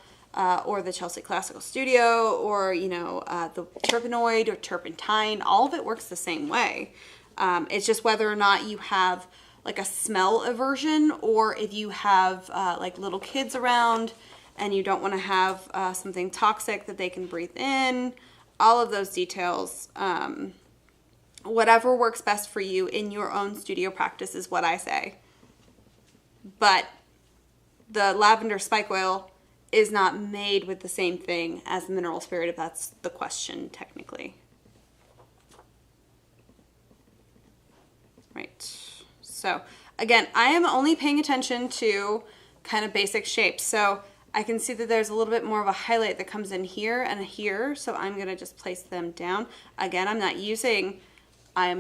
or the Chelsea Classical Studio, or, you know, the terpenoid or turpentine, all of it works the same way. It's just whether or not you have like a smell aversion, or if you have like little kids around and you don't want to have something toxic that they can breathe in. All of those details, whatever works best for you in your own studio practice is what I say. But the lavender spike oil is not made with the same thing as the mineral spirit, if that's the question technically. Right. So again, I am only paying attention to kind of basic shapes. So I can see that there's a little bit more of a highlight that comes in here and here. So I'm going to just place them down. Again, I am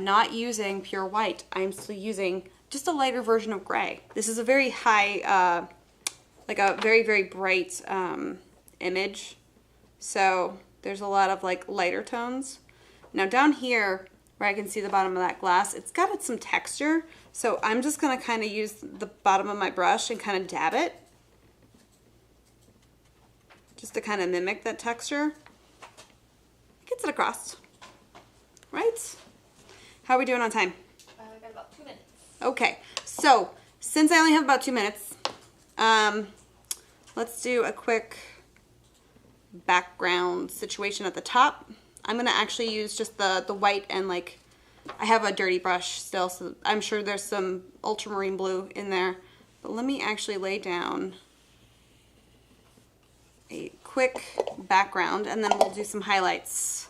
not using pure white. I'm still using just a lighter version of gray. This is a very high, like a very bright image. So there's a lot of like lighter tones. Now down here, where I can see the bottom of that glass, it's got some texture. So I'm just gonna kind of use the bottom of my brush and kind of dab it, just to kind of mimic that texture. Gets it across, right? How are we doing on time? We got about 2 minutes. Okay, so since I only have about 2 minutes, let's do a quick background situation at the top. I'm gonna actually use just the white, and like I have a dirty brush still, so I'm sure there's some ultramarine blue in there. But let me actually lay down a quick background and then we'll do some highlights.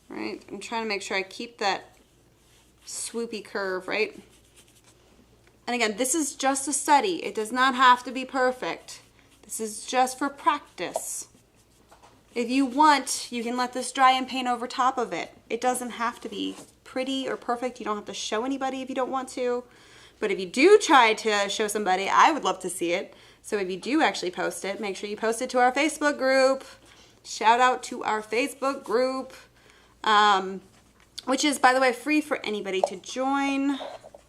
Right, I'm trying to make sure I keep that swoopy curve, right? And again, this is just a study. It does not have to be perfect. This is just for practice. If you want, you can let this dry and paint over top of it. It doesn't have to be pretty or perfect. You don't have to show anybody if you don't want to. But if you do try to show somebody, I would love to see it. So if you do actually post it, make sure you post it to our Facebook group. Shout out to our Facebook group, which is, by the way, free for anybody to join.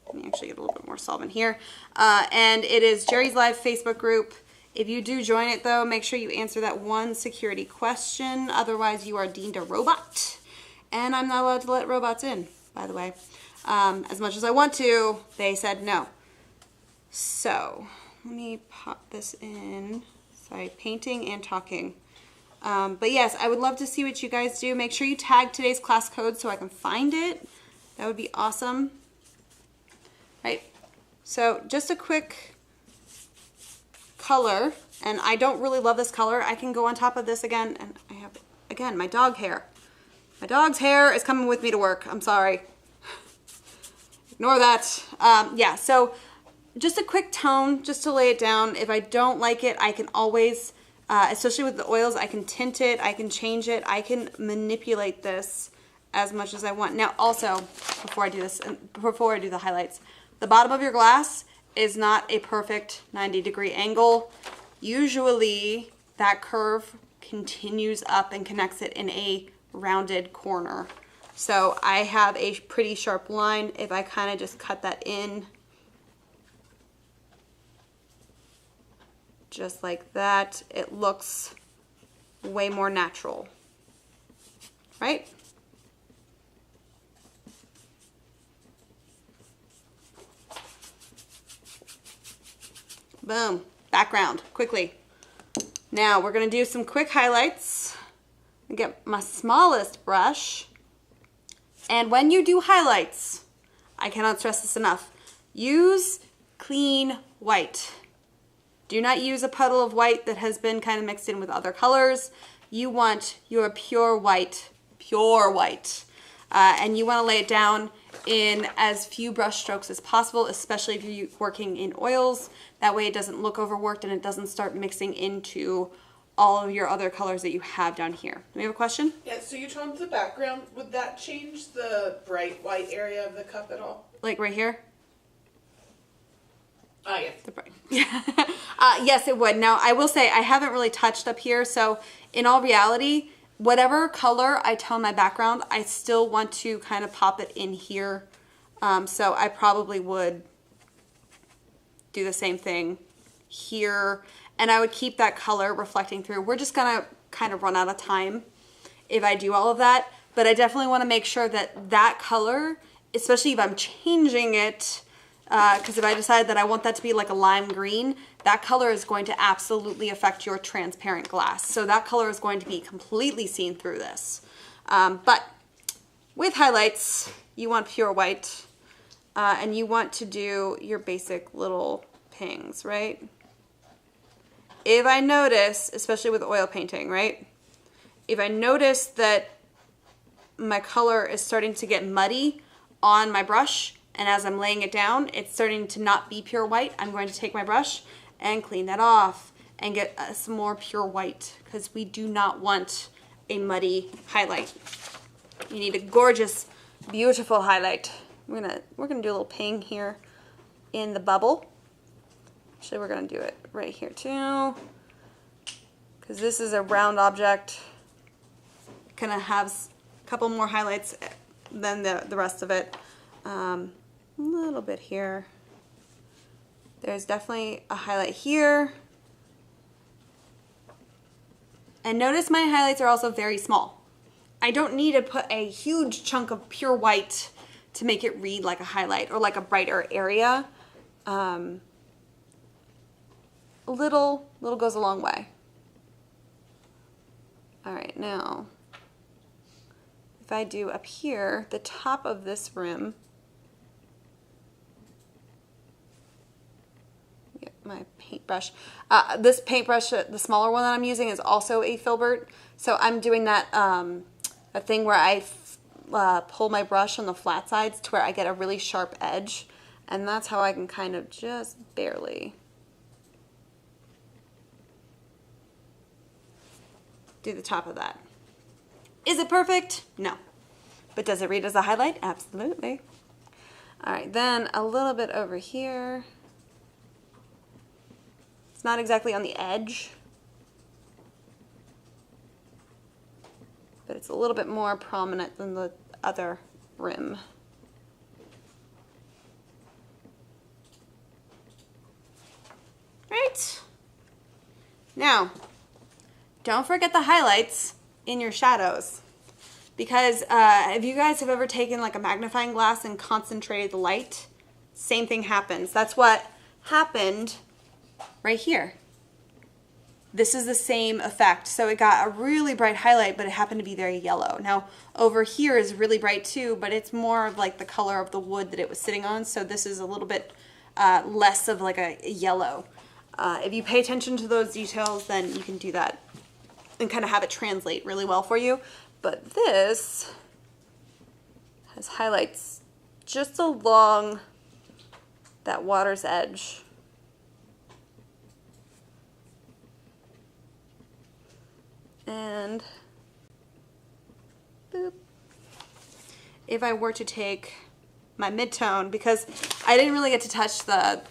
Let me actually get a little bit more solvent here. And it is Jerry's Live Facebook group. If you do join it, though, make sure you answer that one security question. Otherwise, you are deemed a robot. And I'm not allowed to let robots in, by the way. As much as I want to, they said no. So let me pop this in. Sorry, painting and talking. But yes, I would love to see what you guys do. Make sure you tag today's class code so I can find it. That would be awesome. Right, so just a quick color, and I don't really love this color. I can go on top of this again, and I have, again, my dog hair. My dog's hair is coming with me to work. I'm sorry. Ignore that. Yeah, so just a quick tone, just to lay it down. If I don't like it, I can always, especially with the oils, I can tint it, I can change it, I can manipulate this as much as I want. Now, also, before I do this, before I do the highlights, the bottom of your glass is not a perfect 90-degree angle. Usually that curve continues up and connects it in a rounded corner. So I have a pretty sharp line. If I kind of just cut that in, just like that, it looks way more natural, right? Boom, background, quickly. Now we're gonna do some quick highlights. I get my smallest brush. And when you do highlights, I cannot stress this enough, use clean white. Do not use a puddle of white that has been kind of mixed in with other colors. You want your pure white, and you want to lay it down in as few brush strokes as possible, especially if you're working in oils. That way it doesn't look overworked and it doesn't start mixing into all of your other colors that you have down here. Do we have a question? Yeah, so you toned the background. Would that change the bright white area of the cup at all? Like right here? Oh, yes. The bright. Yes, it would. Now, I will say I haven't really touched up here, so in all reality, whatever color I tone my background, I still want to kind of pop it in here. So I probably would do the same thing here, and I would keep that color reflecting through. We're just gonna kind of run out of time if I do all of that, but I definitely want to make sure that that color, especially if I'm changing it, because if I decide that I want that to be like a lime green, that color is going to absolutely affect your transparent glass. So that color is going to be completely seen through this. But with highlights, you want pure white, and you want to do your basic little pings, right? If I notice, especially with oil painting, right? If I notice that my color is starting to get muddy on my brush, and as I'm laying it down, it's starting to not be pure white, I'm going to take my brush and clean that off and get some more pure white, because we do not want a muddy highlight. You need a gorgeous, beautiful highlight. We're gonna do a little ping here in the bubble. Actually, we're gonna do it right here too, because this is a round object. Gonna have a couple more highlights than the rest of it. A little bit here. There's definitely a highlight here. And notice my highlights are also very small. I don't need to put a huge chunk of pure white to make it read like a highlight or like a brighter area. Little goes a long way. All right, now, if I do up here, the top of this rim, get my paintbrush. This paintbrush, the smaller one that I'm using, is also a filbert. So I'm doing that a thing where I pull my brush on the flat sides to where I get a really sharp edge, and that's how I can kind of just barely do the top of that. Is it perfect? No. But does it read as a highlight? Absolutely. All right, then a little bit over here. It's not exactly on the edge, but it's a little bit more prominent than the other rim. Right. Now, don't forget the highlights in your shadows, because if you guys have ever taken like a magnifying glass and concentrated the light, same thing happens. That's what happened right here. This is the same effect. So it got a really bright highlight, but it happened to be very yellow. Now over here is really bright too, but it's more of like the color of the wood that it was sitting on. So this is a little bit less of like a yellow. If you pay attention to those details, then you can do that and kind of have it translate really well for you. But this has highlights just along that water's edge. And boop. If I were to take my mid-tone, because I didn't really get to touch the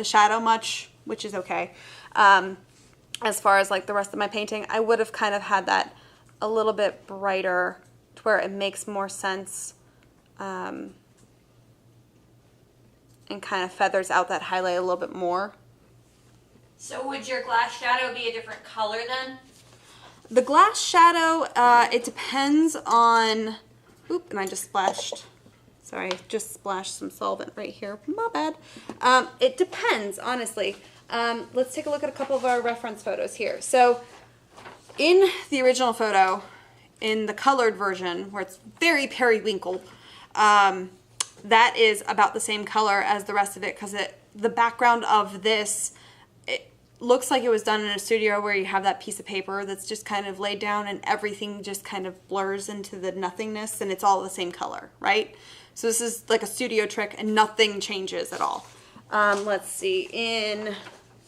shadow much, which is okay. As far as like the rest of my painting, I would have kind of had that a little bit brighter to where it makes more sense and kind of feathers out that highlight a little bit more. So would your glass shadow be a different color then? The glass shadow, it depends on, oop, and I just splashed, sorry, just splashed some solvent right here, my bad. It depends, honestly. Let's take a look at a couple of our reference photos here. So in the original photo, in the colored version, where it's very periwinkle, that is about the same color as the rest of it, because the background of this, it looks like it was done in a studio where you have that piece of paper that's just kind of laid down and everything just kind of blurs into the nothingness and it's all the same color, right? So this is like a studio trick and nothing changes at all. Let's see,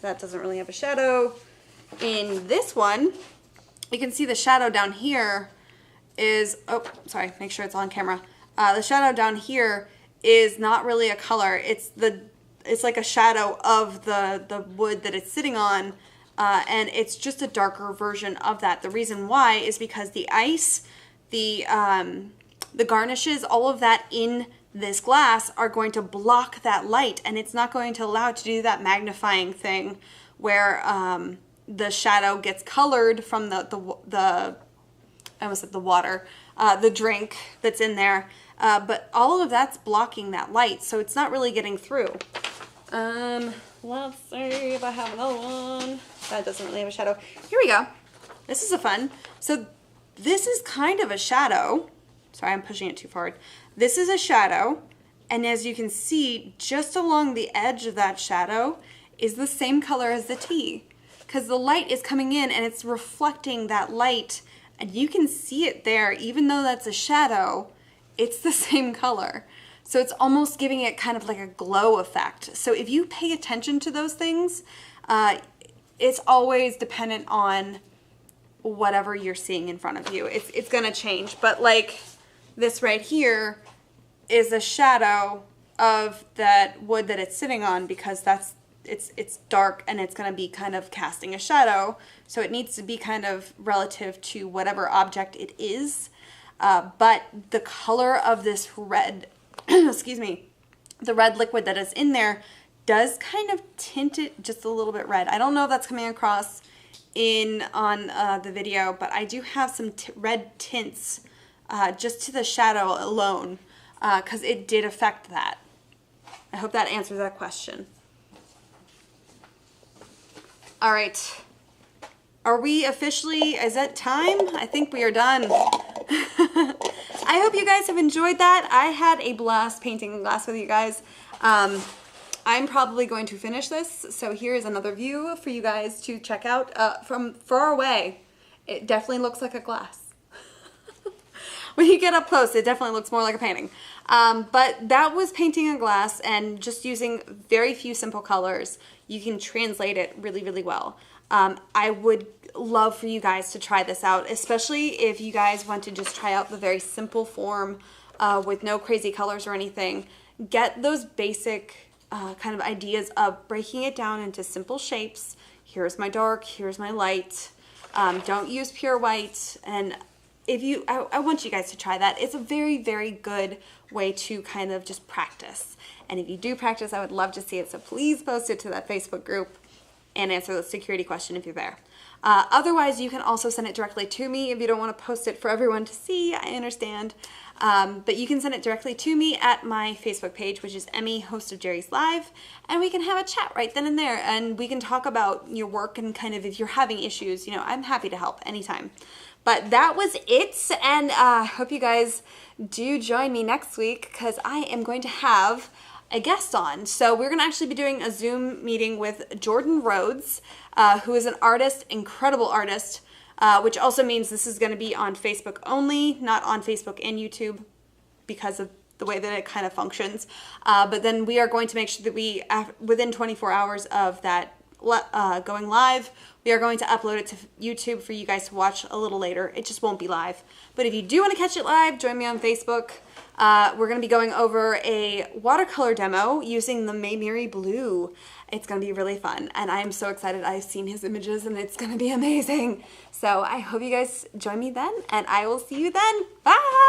that doesn't really have a shadow. In this one, you can see the shadow down here is, oh, sorry, make sure it's on camera. The shadow down here is not really a color. It's like a shadow of the wood that it's sitting on, and it's just a darker version of that. The reason why is because the ice, the garnishes, all of that in this glass are going to block that light, and it's not going to allow it to do that magnifying thing where the shadow gets colored from I almost said the water, the drink that's in there, but all of that's blocking that light, so it's not really getting through. Let's see if I have another one. That doesn't really have a shadow. Here we go. This is a fun. So this is kind of a shadow. Sorry, I'm pushing it too far. This is a shadow, and as you can see, just along the edge of that shadow is the same color as the tea, because the light is coming in and it's reflecting that light, and you can see it there. Even though that's a shadow, it's the same color. So it's almost giving it kind of like a glow effect. So if you pay attention to those things, it's always dependent on whatever you're seeing in front of you. It's gonna change, but like this right here is a shadow of that wood that it's sitting on, because it's dark and it's gonna be kind of casting a shadow. So it needs to be kind of relative to whatever object it is. But the color of this red, excuse me, the red liquid that is in there does kind of tint it just a little bit red. I don't know if that's coming across on the video, but I do have some red tints just to the shadow alone, because it did affect that. I hope that answers that question. All right. Are we officially, is it time? I think we are done. I hope you guys have enjoyed that. I had a blast painting glass with you guys. I'm probably going to finish this, so here is another view for you guys to check out from far away. It definitely looks like a glass. When you get up close, it definitely looks more like a painting. But that was painting a glass, and just using very few simple colors, you can translate it really, really well. I would love for you guys to try this out, especially if you guys want to just try out the very simple form with no crazy colors or anything. Get those basic kind of ideas of breaking it down into simple shapes. Here's my dark, here's my light. Don't use pure white. And if I want you guys to try that. It's a very, very good way to kind of just practice. And if you do practice, I would love to see it. So please post it to that Facebook group and answer the security question if you're there. Otherwise, you can also send it directly to me if you don't want to post it for everyone to see. I understand. But you can send it directly to me at my Facebook page, which is Emmy, host of Jerry's Live, and we can have a chat right then and there, and we can talk about your work and kind of if you're having issues, you know, I'm happy to help anytime. But that was it, and I hope you guys do join me next week, because I am going to have a guest on. So we're going to actually be doing a Zoom meeting with Jordan Rhodes, who is an artist, incredible artist, which also means this is going to be on Facebook only, not on Facebook and YouTube, because of the way that it kind of functions. But then we are going to make sure that we, within 24 hours of that going live, we are going to upload it to YouTube for you guys to watch a little later. It just won't be live. But if you do want to catch it live, join me on Facebook. We're going to be going over a watercolor demo using the Mayberry Blue. It's going to be really fun, and I'm so excited. I've seen his images, and it's going to be amazing. So I hope you guys join me then, and I will see you then. Bye!